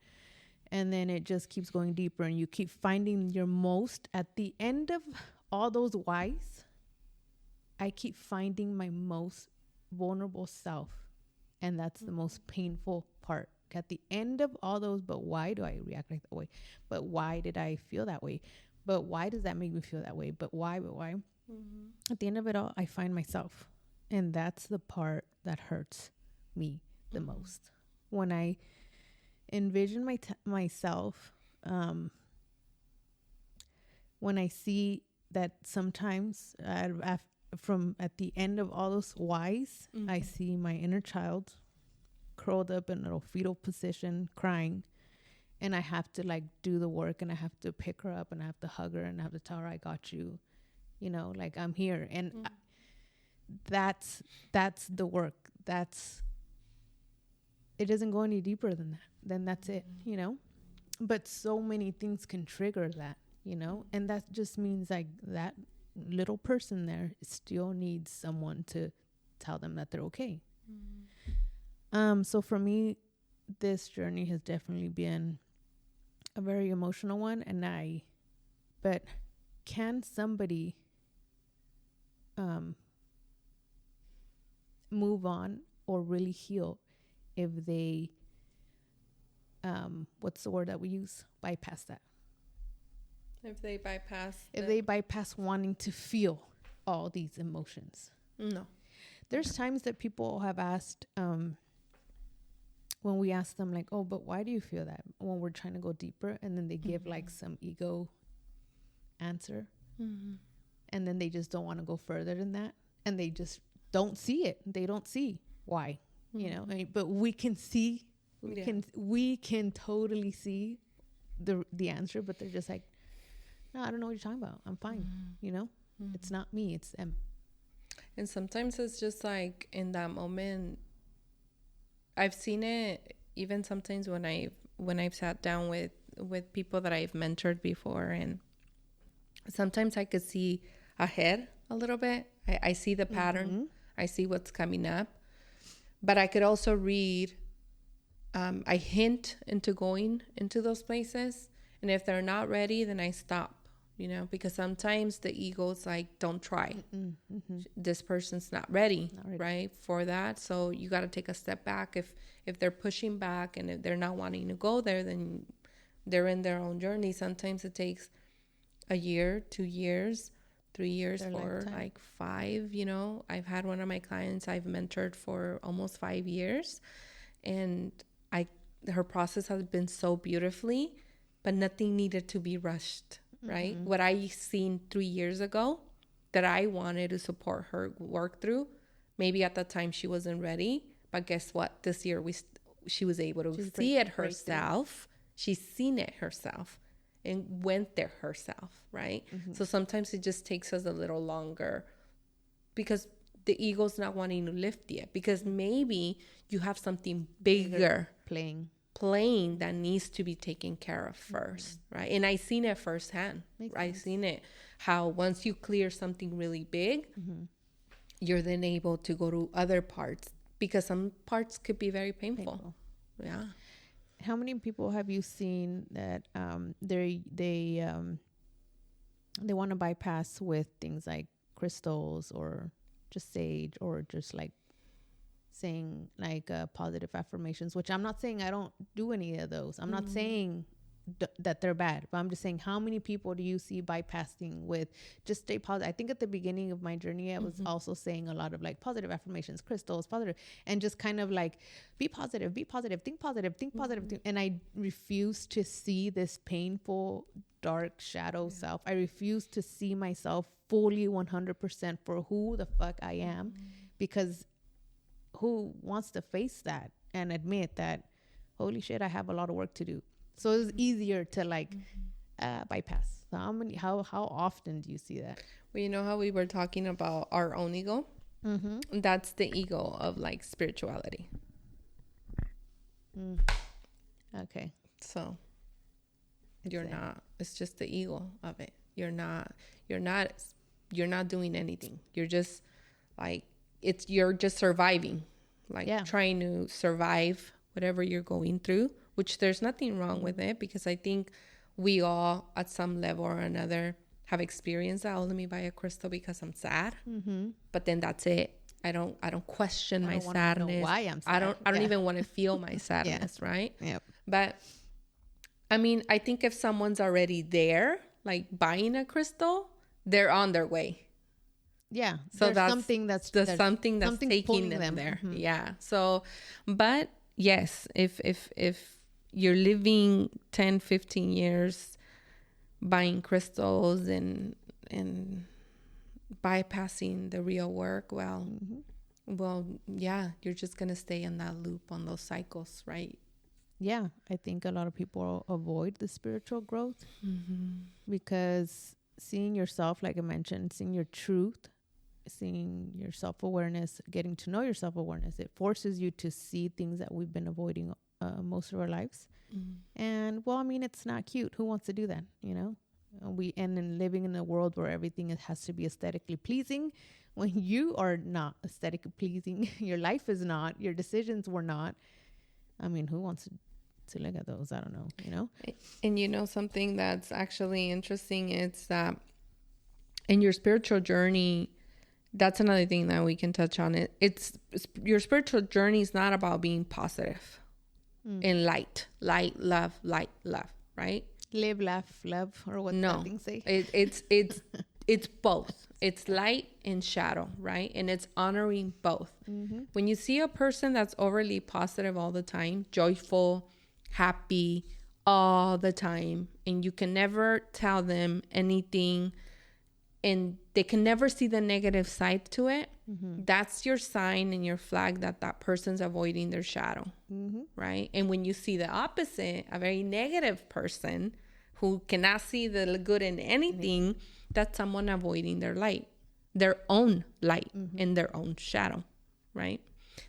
A: And then it just keeps going deeper, and you keep finding your most, at the end of all those whys, I keep finding my most vulnerable self. And that's the most painful part. At the end of all those, but why do I react like that way? But why did I feel that way? But why does that make me feel that way? But why? At the end of it all, I find myself. And that's the part that hurts me the most. When I envision myself, when I see that sometimes at the end of all those whys, I see my inner child curled up in a fetal position crying, and I have to like do the work, and I have to pick her up, and I have to hug her, and I have to tell her I got you, you know, like I'm here. And that's the work. It doesn't go any deeper than that. Then that's it, you know. But so many things can trigger that, you know, and that just means like that little person there still needs someone to tell them that they're okay. So for me, this journey has definitely been a very emotional one, but can somebody move on or really heal if they what's the word that we use? Bypass that.
B: If they
A: bypass wanting to feel all these emotions.
B: No.
A: There's times that people have asked, when we ask them like, oh, but why do you feel that? When we're trying to go deeper, and then they give like some ego answer. And then they just don't want to go further than that. And they just don't see it. They don't see why, you know, but we can see, we can totally see the answer, but they're just like, no, I don't know what you're talking about. I'm fine. You know, it's not me, it's them.
B: And sometimes it's just like in that moment, I've seen it even sometimes when I've sat down with people that I've mentored before, and sometimes I could see ahead a little bit. I see the pattern. I see what's coming up, but I could also read, I hint into going into those places. And if they're not ready, then I stop, because sometimes the ego's like, don't try. This person's not ready, right, for that. So you got to take a step back. If they're pushing back and if they're not wanting to go there, then they're in their own journey. Sometimes it takes a year, 2 years, 3 years,
A: Their
B: 4,
A: lifetime.
B: like 5. I've had one of my clients I've mentored for almost 5 years, and her process has been so beautifully, but nothing needed to be rushed, right? What I seen 3 years ago that I wanted to support her work through, maybe at that time she wasn't ready, but guess what? This year she was able to see it herself. She's seen it herself and went there herself, right? So sometimes it just takes us a little longer because the ego's not wanting to lift yet, because maybe you have something bigger playing that needs to be taken care of first, right? And I seen it firsthand. I seen it how once you clear something really big, you're then able to go to other parts, because some parts could be very painful. Yeah.
A: How many people have you seen that they want to bypass with things like crystals or just sage or just like saying like positive affirmations, which I'm not saying I don't do any of those. I'm not saying that they're bad, but I'm just saying, how many people do you see bypassing with just stay positive? I think at the beginning of my journey, I was also saying a lot of like positive affirmations, crystals, positive, and just kind of like be positive, think positive, think positive. And I refuse to see this painful, dark shadow self. I refuse to see myself fully 100% for who the fuck I am, because who wants to face that and admit that, holy shit, I have a lot of work to do. So it's easier to like bypass. So how often do you see that?
B: Well, you know how we were talking about our own ego? That's the ego of like spirituality.
A: Okay.
B: So you're not, it's just the ego of it. You're not doing anything. You're just like, you're just surviving, like trying to survive whatever you're going through, which there's nothing wrong with it, because I think we all at some level or another have experienced that. Oh, let me buy a crystal because I'm sad. But then that's it. I don't question my sadness.
A: Why I'm sad.
B: I don't even want to feel my sadness, right?
A: Yep.
B: But I mean, I think if someone's already there, like buying a crystal, they're on their way.
A: Yeah.
B: So
A: there's
B: something that's taking them there. Yeah. So, but yes, if you're living 10, 15 years buying crystals and bypassing the real work, well, yeah, you're just going to stay in that loop on those cycles, right?
A: Yeah. I think a lot of people avoid the spiritual growth because seeing yourself, like I mentioned, seeing your truth, seeing your self-awareness, getting to know your self-awareness, it forces you to see things that we've been avoiding most of our lives. And well, I mean, it's not cute. Who wants to do that? And then living in a world where everything has to be aesthetically pleasing, when you are not aesthetically pleasing, your life is not, your decisions were not. I mean, who wants to look at those? I don't know,
B: And something that's actually interesting is that in your spiritual journey, that's another thing that we can touch on. It's your spiritual journey is not about being positive and light, love, right?
A: Live, laugh, love, or what that thing say?
B: It's both. It's light and shadow, right? And it's honoring both. When you see a person that's overly positive all the time, joyful, happy all the time, and you can never tell them anything, and they can never see the negative side to it, that's your sign and your flag that person's avoiding their shadow, right? And when you see the opposite, a very negative person who cannot see the good in anything, that's someone avoiding their light, their own light and their own shadow, right?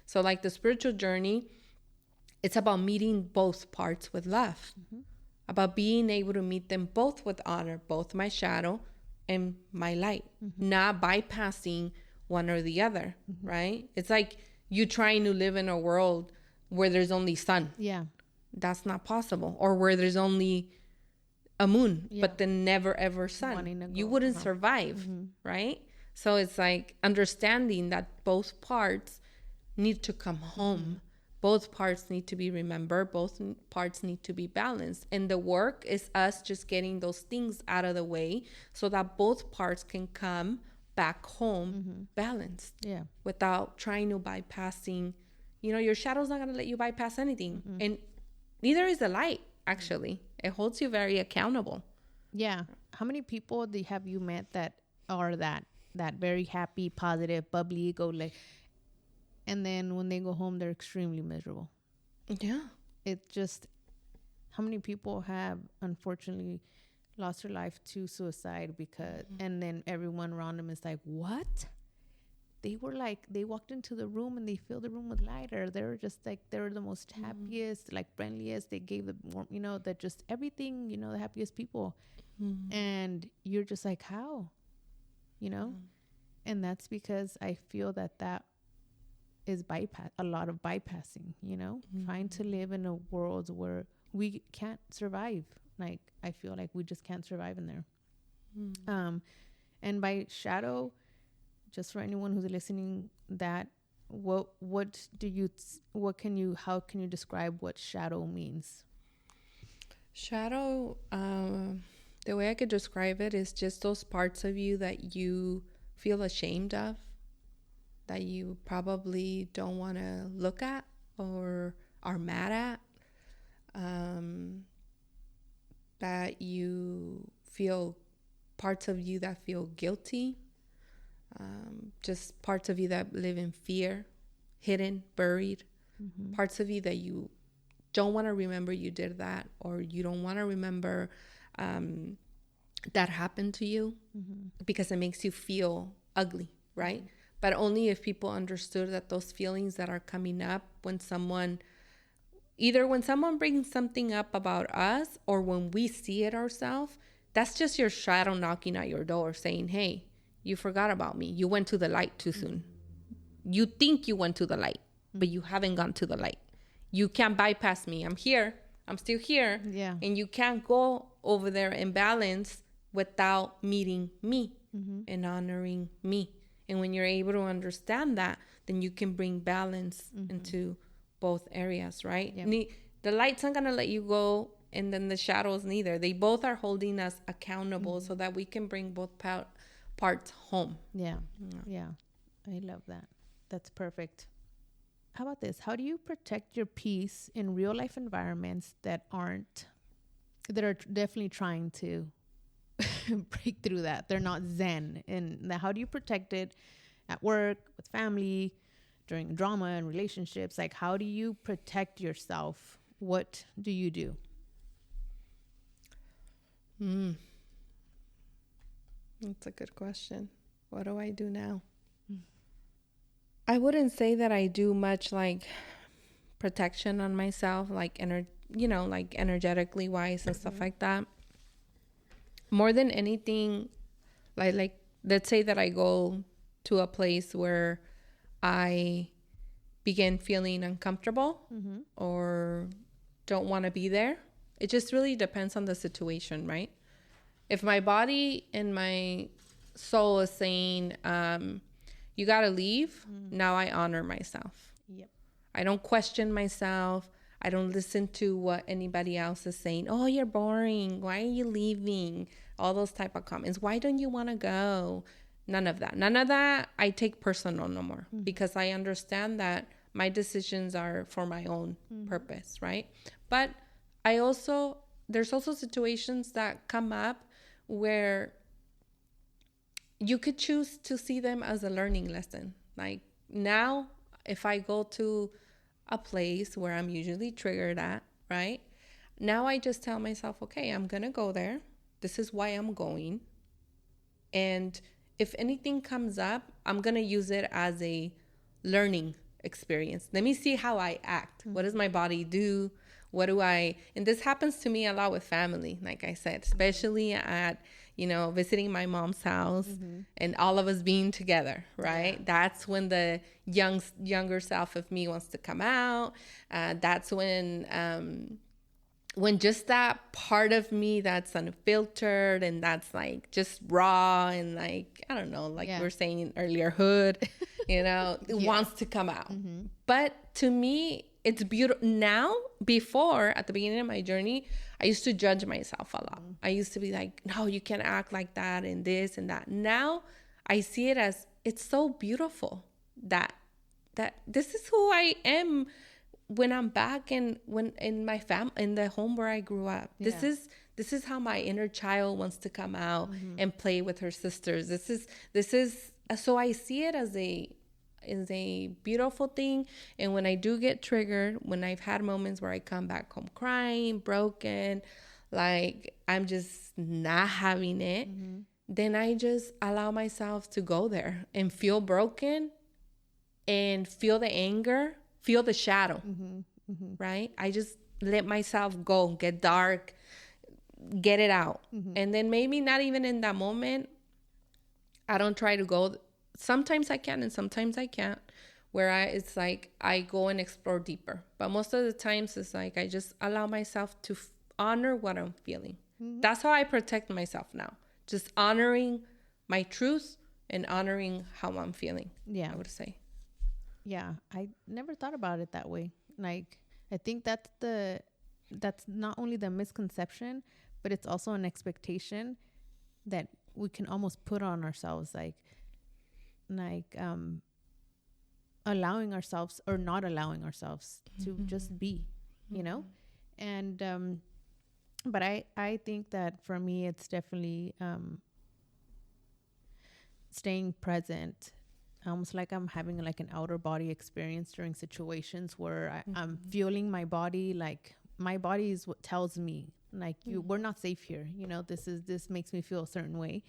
B: So like the spiritual journey, it's about meeting both parts with love, about being able to meet them both with honor, both my shadow and my light, not bypassing one or the other, right? It's like you trying to live in a world where there's only sun.
A: Yeah.
B: That's not possible. Or where there's only a moon,
A: Yeah.
B: but then never ever
A: Wanting to
B: sun. You
A: go,
B: wouldn't survive, right? So it's like understanding that both parts need to come home. Both parts need to be remembered. Both parts need to be balanced. And the work is us just getting those things out of the way so that both parts can come back home balanced.
A: Yeah.
B: Without trying to bypassing, your shadow's not going to let you bypass anything. And neither is the light, actually. It holds you very accountable.
A: Yeah. How many people have you met that are that very happy, positive, bubbly, and then when they go home, they're extremely miserable?
B: Yeah.
A: It's just, how many people have unfortunately lost their life to suicide because, and then everyone around them is like, what? They were like, they walked into the room and they filled the room with light, or they were just like, they were the most happiest, like friendliest. They gave the warm, that just everything, the happiest people. And you're just like, how? And that's because I feel that is a lot of bypassing, trying to live in a world where we can't survive. Like, I feel like we just can't survive in there. And by shadow, just for anyone who's listening, how can you describe what shadow means?
B: Shadow, the way I could describe it is just those parts of you that you feel ashamed of, that you probably don't want to look at or are mad at, that you feel, parts of you that feel guilty, just parts of you that live in fear, hidden, buried, parts of you that you don't want to remember you did that, or you don't want to remember that happened to you, because it makes you feel ugly, right? But only if people understood that those feelings that are coming up when someone brings something up about us, or when we see it ourselves, that's just your shadow knocking at your door saying, hey, you forgot about me. You went to the light too soon. You think you went to the light, but you haven't gone to the light. You can't bypass me. I'm here. I'm still here.
A: Yeah.
B: And you can't go over there and balance without meeting me and honoring me. And when you're able to understand that, then you can bring balance into both areas, right? Yeah. The light's not going to let you go, and then the shadows neither. They both are holding us accountable so that we can bring both parts home.
A: Yeah. I love that. That's perfect. How about this? How do you protect your peace in real life environments that are definitely trying to break through that? They're not zen. And how do you protect it at work, with family, during drama and relationships? Like, how do you protect yourself? What do you do?
B: That's a good question. What do I do now? I wouldn't say that I do much like protection on myself, like like energetically wise and stuff like that. More than anything, like let's say that I go to a place where I begin feeling uncomfortable or don't want to be there. It just really depends on the situation, right? If my body and my soul is saying, you got to leave, now I honor myself.
A: Yep.
B: I don't question myself. I don't listen to what anybody else is saying. Oh, you're boring. Why are you leaving? All those type of comments. Why don't you want to go? None of that I take personal no more, because I understand that my decisions are for my own purpose, right? But there's also situations that come up where you could choose to see them as a learning lesson. Like now, if I go to a place where I'm usually triggered at, right? Now I just tell myself, okay, I'm going to go there. This is why I'm going. And if anything comes up, I'm going to use it as a learning experience. Let me see how I act. What does my body do? And this happens to me a lot with family, like I said, especially at, visiting my mom's house and all of us being together, right? Yeah. That's when the younger self of me wants to come out. That's when when just that part of me that's unfiltered and that's like just raw and like, I don't know, like we were saying earlier, hood, it wants to come out. But to me, it's beautiful. Now, before, at the beginning of my journey, I used to judge myself a lot. I used to be like, no, you can't act like that and this and that. Now, I see it as, it's so beautiful that this is who I am when I'm back and when in my in the home where I grew up. This is how my inner child wants to come out and play with her sisters. This is so I see it as a beautiful thing. And when I do get triggered, when I've had moments where I come back home crying, broken, like I'm just not having it, then I just allow myself to go there and feel broken and feel the anger, feel the shadow, right? I just let myself go, get dark, get it out. And then maybe not even in that moment, I don't try to go. Sometimes I can and sometimes I can't, where it's like I go and explore deeper. But most of the times it's like I just allow myself to honor what I'm feeling. That's how I protect myself now. Just honoring my truth and honoring how I'm feeling, I would say.
A: Yeah, I never thought about it that way. Like, I think that's not only the misconception, but it's also an expectation that we can almost put on ourselves, like allowing ourselves or not allowing ourselves to just be, and but I think that for me it's definitely staying present, almost like I'm having like an outer body experience during situations where I'm feeling my body. Like my body is what tells me, like, we're not safe here. This makes me feel a certain way.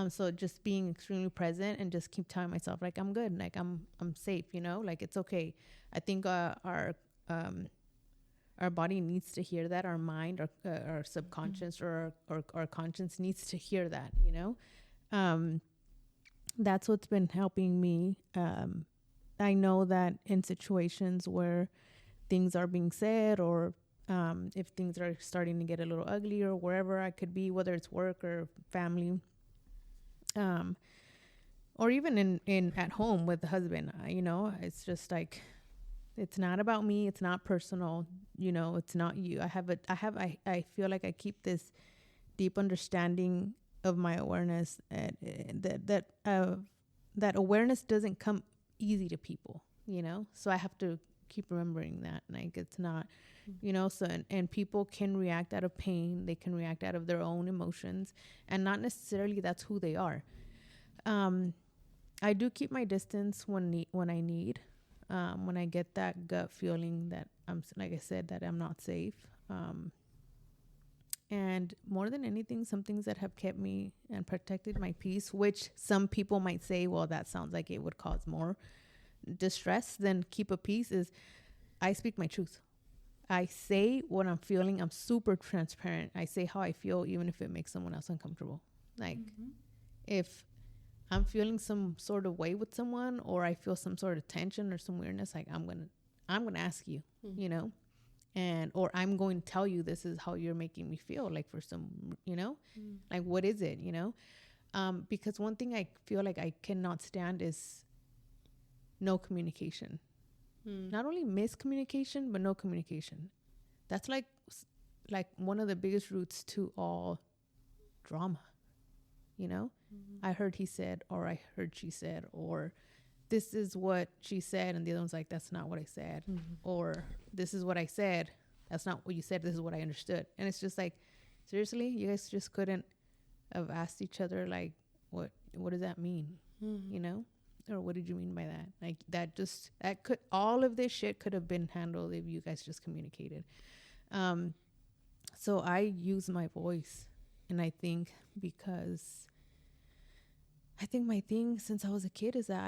A: So just being extremely present and just keep telling myself, like, I'm good, like I'm safe, like it's okay. I think our body needs to hear that. Our mind, our subconscious, or our conscience needs to hear that. That's what's been helping me. I know that in situations where things are being said, or if things are starting to get a little ugly, or wherever I could be, whether it's work or family, or even in at home with the husband, it's just like, it's not about me. It's not personal. It's not you. I feel like I keep this deep understanding of my awareness, and that awareness doesn't come easy to people, so I have to keep remembering that, like, it's not, so and people can react out of pain, they can react out of their own emotions, and not necessarily that's who they are. I do keep my distance when I need, when I get that gut feeling that I'm, like I said, that I'm not safe. And more than anything, some things that have kept me and protected my peace, which some people might say, well, that sounds like it would cause more distress than keep a peace, is I speak my truth. I say what I'm feeling. I'm super transparent. I say how I feel, even if it makes someone else uncomfortable. Like, if I'm feeling some sort of way with someone, or I feel some sort of tension or some weirdness, like, I'm gonna ask you, and or I'm going to tell you, this is how you're making me feel, like, for some, like, what is it, because one thing I feel like I cannot stand is no communication. Not only miscommunication, but no communication. That's like one of the biggest roots to all drama. I heard he said, or I heard she said, or this is what she said, and the other one's like, that's not what I said. Or this is what I said, that's not what you said, this is what I understood. And it's just like, seriously, you guys just couldn't have asked each other, like, what does that mean? Or what did you mean by that? Like, that could, all of this shit could have been handled if you guys just communicated. So I use my voice, and I think my thing since I was a kid is that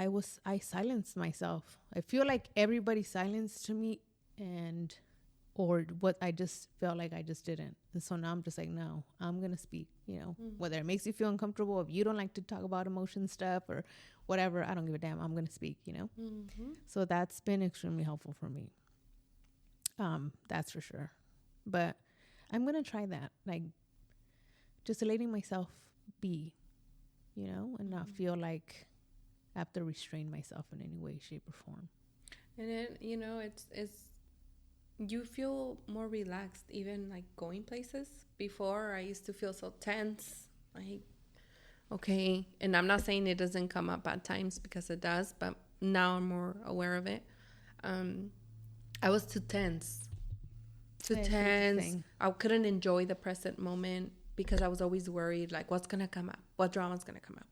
A: I silenced myself. I feel like everybody silenced me, or what I just felt like I just didn't. And so now I'm just like, no, I'm going to speak, whether it makes you feel uncomfortable, if you don't like to talk about emotion stuff or whatever, I don't give a damn. I'm going to speak, So that's been extremely helpful for me. That's for sure. But I'm going to try that. Like just letting myself be, and not feel like I have to restrain myself in any way, shape, or form.
B: And then, it's you feel more relaxed even like going places. Before I used to feel so tense. Like, okay. And I'm not saying it doesn't come up at times, because it does, but now I'm more aware of it. I was too tense. I couldn't enjoy the present moment because I was always worried, like, what's gonna come up? What drama's gonna come up?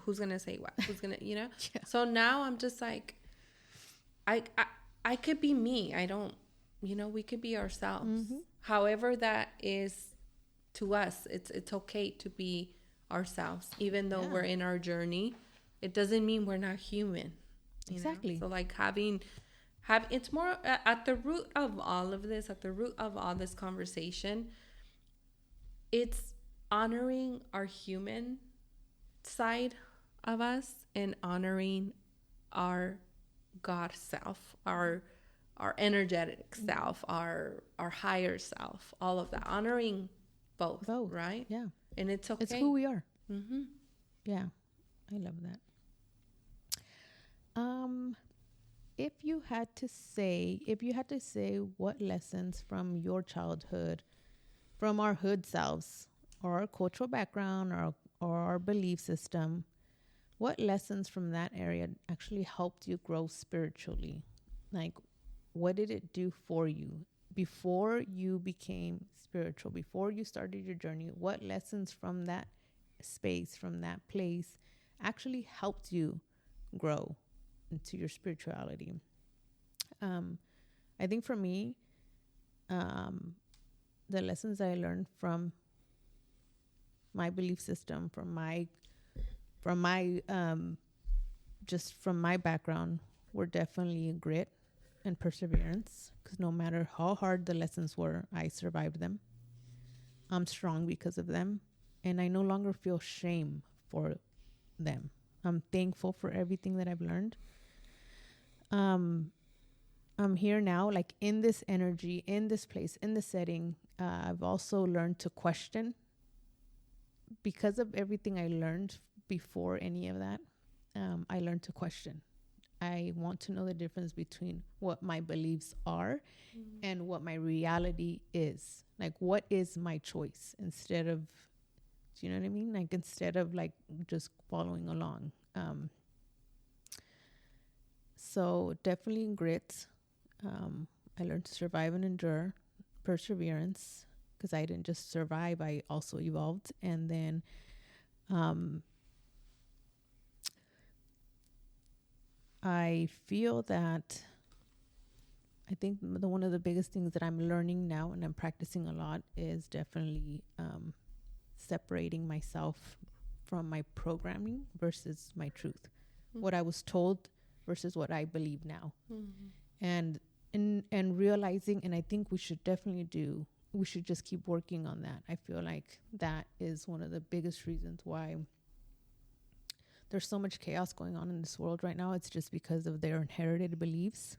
B: Who's gonna say what? Who's gonna, Yeah. So now I'm just like, I could be me. I don't, we could be ourselves. Mm-hmm. However that is to us, it's okay to be ourselves, even though we're in our journey. It doesn't mean we're not human.
A: Exactly.
B: So like it's more at the root of all of this, at the root of all this conversation, it's honoring our human side of us and honoring our God self, our energetic self, our higher self, all of that, honoring both, right?
A: Yeah.
B: And it's okay.
A: It's who we are.
B: Mm-hmm.
A: Yeah, I love that. If you had to say what lessons from your childhood, from our hood selves, or our cultural background, or our belief system, what lessons from that area actually helped you grow spiritually? Like, what did it do for you before you became spiritual, before you started your journey? What lessons from that space, from that place, actually helped you grow into your spirituality? I think for me, the lessons I learned from my belief system, from my just from my background, were definitely grit and perseverance, because no matter how hard the lessons were, I survived them. I'm strong because of them, and I no longer feel shame for them. I'm thankful for everything that I've learned. I'm here now, like in this energy, in this place, in this setting. I've also learned to question, because of everything I learned before any of that. I learned to question. I want to know the difference between what my beliefs are and what my reality is. Like, what is my choice, instead of, do you know what I mean? Like, instead of like just following along. So definitely grit. I learned to survive and endure, perseverance, because I didn't just survive, I also evolved. And then I feel that I think one of the biggest things that I'm learning now and I'm practicing a lot is definitely separating myself from my programming versus my truth. Mm-hmm. What I was told versus what I believe now. Mm-hmm. And realizing, and I think we should just keep working on that. I feel like that is one of the biggest reasons why there's so much chaos going on in this world right now. It's just because of their inherited beliefs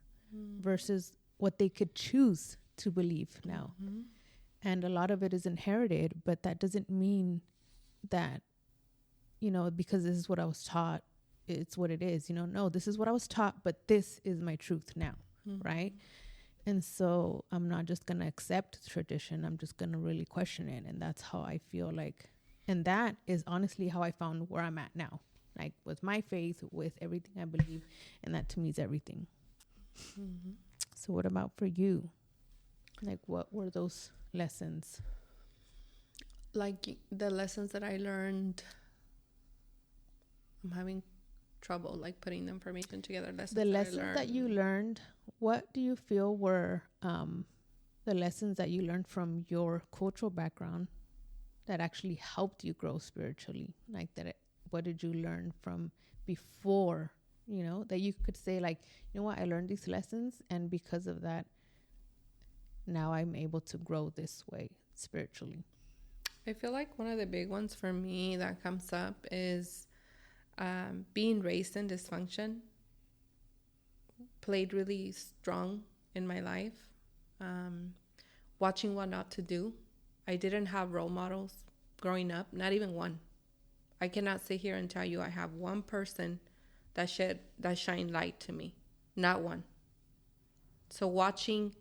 A: versus what they could choose to believe now. Mm-hmm. And a lot of it is inherited, but that doesn't mean that, because this is what I was taught, it's what it is. No, this is what I was taught, but this is my truth now. Mm-hmm. Right? And so I'm not just going to accept tradition. I'm just going to really question it. And that's how I feel like, and that is honestly how I found where I'm at now. Like with my faith, with everything I believe, and that to me is everything. Mm-hmm. So what about for you? Like, what were those lessons?
B: Like the lessons that I learned, I'm having trouble like putting the information together.
A: The lessons that you learned, what do you feel were the lessons that you learned from your cultural background that actually helped you grow spiritually? Like what did you learn from before, that you could say like, what, I learned these lessons, and because of that, now I'm able to grow this way spiritually?
B: I feel like one of the big ones for me that comes up is being raised in dysfunction played really strong in my life. Watching what not to do I didn't have role models growing up, not even one. I cannot sit here and tell you I have one person that shined light to me. Not one. So watching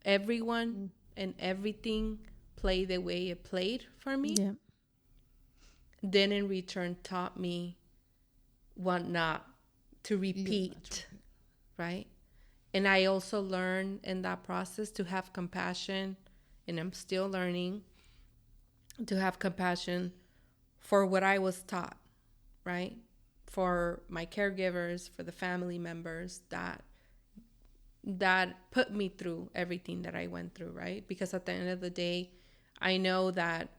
B: everyone and everything play the way it played for me,
A: Yeah.
B: then in return taught me what not to repeat, right? And I also learned in that process to have compassion, and I'm still learning to have compassion for what I was taught, right? For my caregivers, for the family members that put me through everything that I went through, right? Because at the end of the day, I know that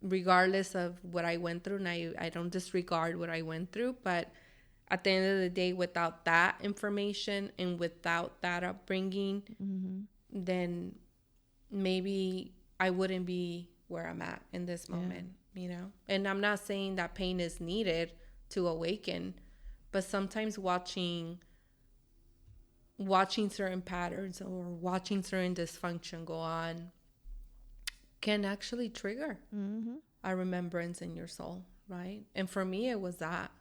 B: regardless of what I went through, and I don't disregard what I went through, but at the end of the day, without that information and without that upbringing, then maybe I wouldn't be where I'm at in this moment, you know? And I'm not saying that pain is needed to awaken, but sometimes watching certain patterns or watching certain dysfunction go on can actually trigger a remembrance in your soul, right? And for me, it was that.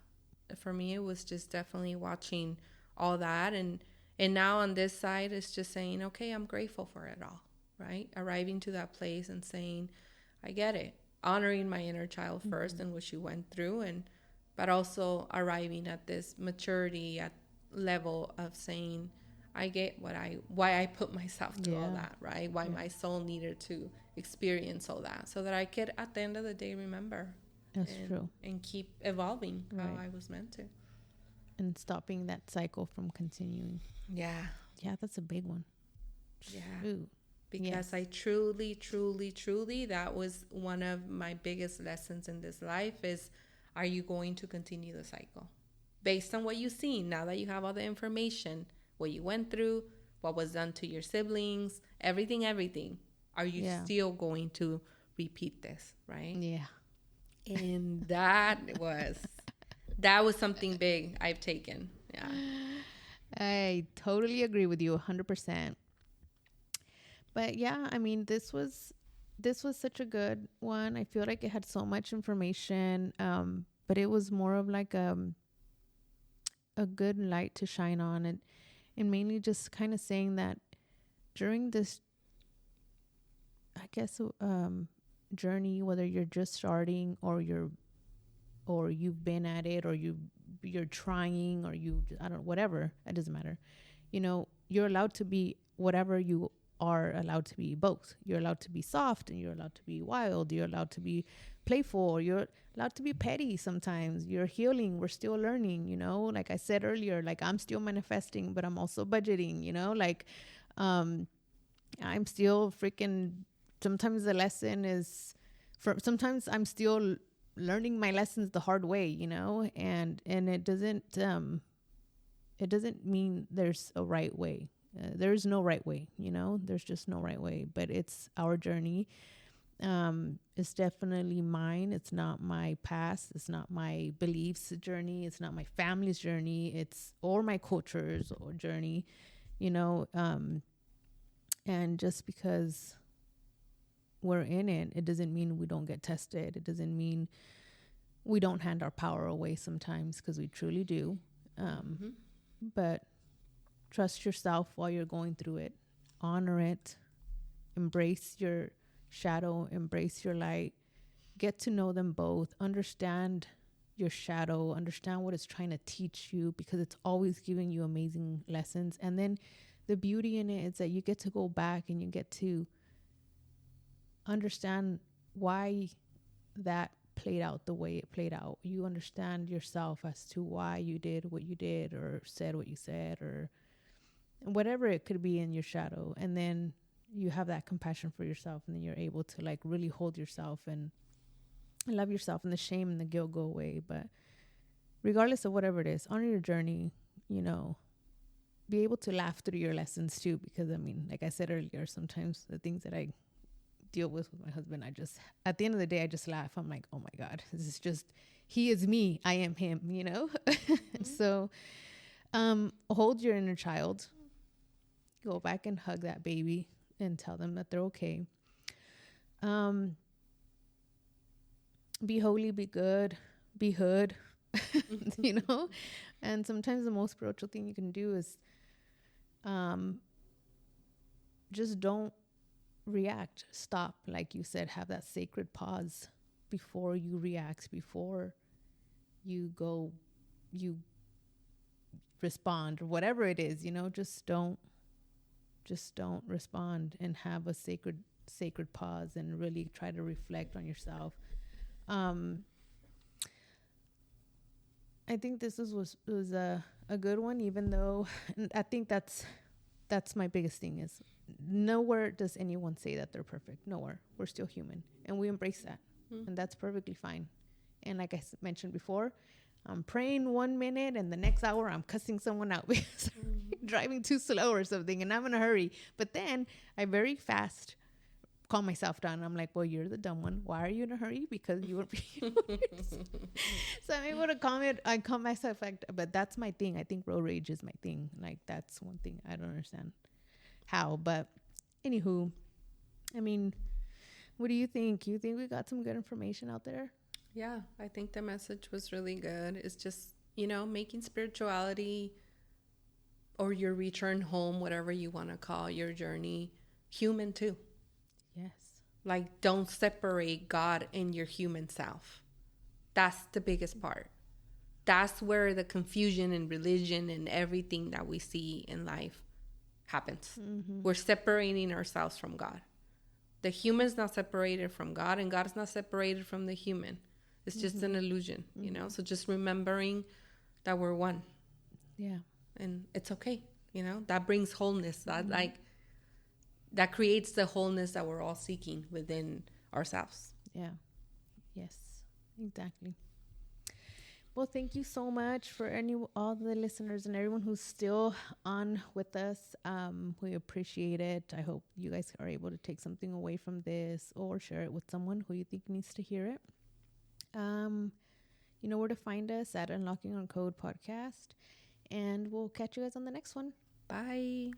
B: For me, it was just definitely watching all that. And now on this side, it's just saying, okay, I'm grateful for it all, right? Arriving to that place and saying, I get it. Honoring my inner child first and what she went through, but also arriving at this maturity at level of saying, I get why I put myself through all that, right? Why my soul needed to experience all that, so that I could, at the end of the day, remember.
A: That's true.
B: And keep evolving how I was meant to.
A: And stopping that cycle from continuing.
B: Yeah.
A: Yeah, that's a big one.
B: Yeah.
A: Ooh.
B: Because I truly, truly, truly, that was one of my biggest lessons in this life is, are you going to continue the cycle? Based on what you've seen, now that you have all the information, what you went through, what was done to your siblings, everything. Are you still going to repeat this, right?
A: Yeah.
B: And that was something big I've taken. Yeah.
A: I totally agree with you 100%. But yeah, I mean, this was such a good one. I feel like it had so much information, but it was more of like a good light to shine on, and mainly just kind of saying that during this, I guess, journey, whether you're just starting or you've been at it, or you're trying, or I don't know, whatever, it doesn't matter. You know, you're allowed to be whatever you are allowed to be. Both. You're allowed to be soft, and you're allowed to be wild. You're allowed to be playful. You're allowed to be petty sometimes. You're healing. We're still learning, you know, like I said earlier, like I'm still manifesting, but I'm also budgeting, you know, like I'm still freaking, sometimes the lesson is sometimes I'm still learning my lessons the hard way, you know, and it doesn't mean there's a right way. There's no right way, you know, there's just no right way, but it's our journey. It's definitely mine. It's not my past. It's not my beliefs journey. It's not my family's journey. Or my culture's journey, you know, and just because we're in it, it doesn't mean we don't get tested. It doesn't mean we don't hand our power away sometimes, because we truly do. But trust yourself while you're going through it. Honor it. Embrace your shadow. Embrace your light. Get to know them both. Understand your shadow. Understand what it's trying to teach you, because it's always giving you amazing lessons. And then the beauty in it is that you get to go back and you get to understand why that played out the way it played out. You understand yourself as to why you did what you did, or said what you said, or whatever it could be in your shadow. And then you have that compassion for yourself, and then you're able to like really hold yourself and love yourself, and the shame and the guilt go away. But regardless of whatever it is, honor your journey, you know, be able to laugh through your lessons too, because I mean, like I said earlier, sometimes the things that I deal with my husband, at the end of the day, I just laugh. I'm like, oh my God, this is just, he is me, I am him, you know? So hold your inner child, go back and hug that baby and tell them that they're okay. Be holy, be good, be hood, you know? And sometimes the most spiritual thing you can do is just don't react. Stop. Like you said, have that sacred pause before you react, before you respond or whatever it is, just don't respond, and have a sacred pause and really try to reflect on yourself. I think this was a good one, even though I think that's my biggest thing is nowhere does anyone say that they're perfect. Nowhere. We're still human, and we embrace that. And that's perfectly fine. And like I mentioned before, I'm praying 1 minute and the next hour I'm cussing someone out because they're driving too slow or something, and I'm in a hurry. But then I very fast calm myself down. I'm like, well, you're the dumb one. Why are you in a hurry? Because you were so I'm able to calm myself back. But that's my thing. I think road rage is my thing. Like, that's one thing I don't understand how. But anywho, I mean, what do you think? You think we got some good information out there?
B: Yeah, I think the message was really good. It's just, making spirituality or your return home, whatever you want to call your journey, human too.
A: Yes.
B: Like, don't separate God and your human self. That's the biggest part. That's where the confusion in religion and everything that we see in life happens. Mm-hmm. We're separating ourselves from God. The human's not separated from God, and God's not separated from the human. It's just an illusion, So just remembering that we're one.
A: Yeah.
B: And it's okay, That brings wholeness. That creates the wholeness that we're all seeking within ourselves.
A: Yeah. Yes, exactly. Well, thank you so much for all the listeners and everyone who's still on with us. We appreciate it. I hope you guys are able to take something away from this or share it with someone who you think needs to hear it. You know where to find us at Unlocking on Code Podcast. And we'll catch you guys on the next one.
B: Bye.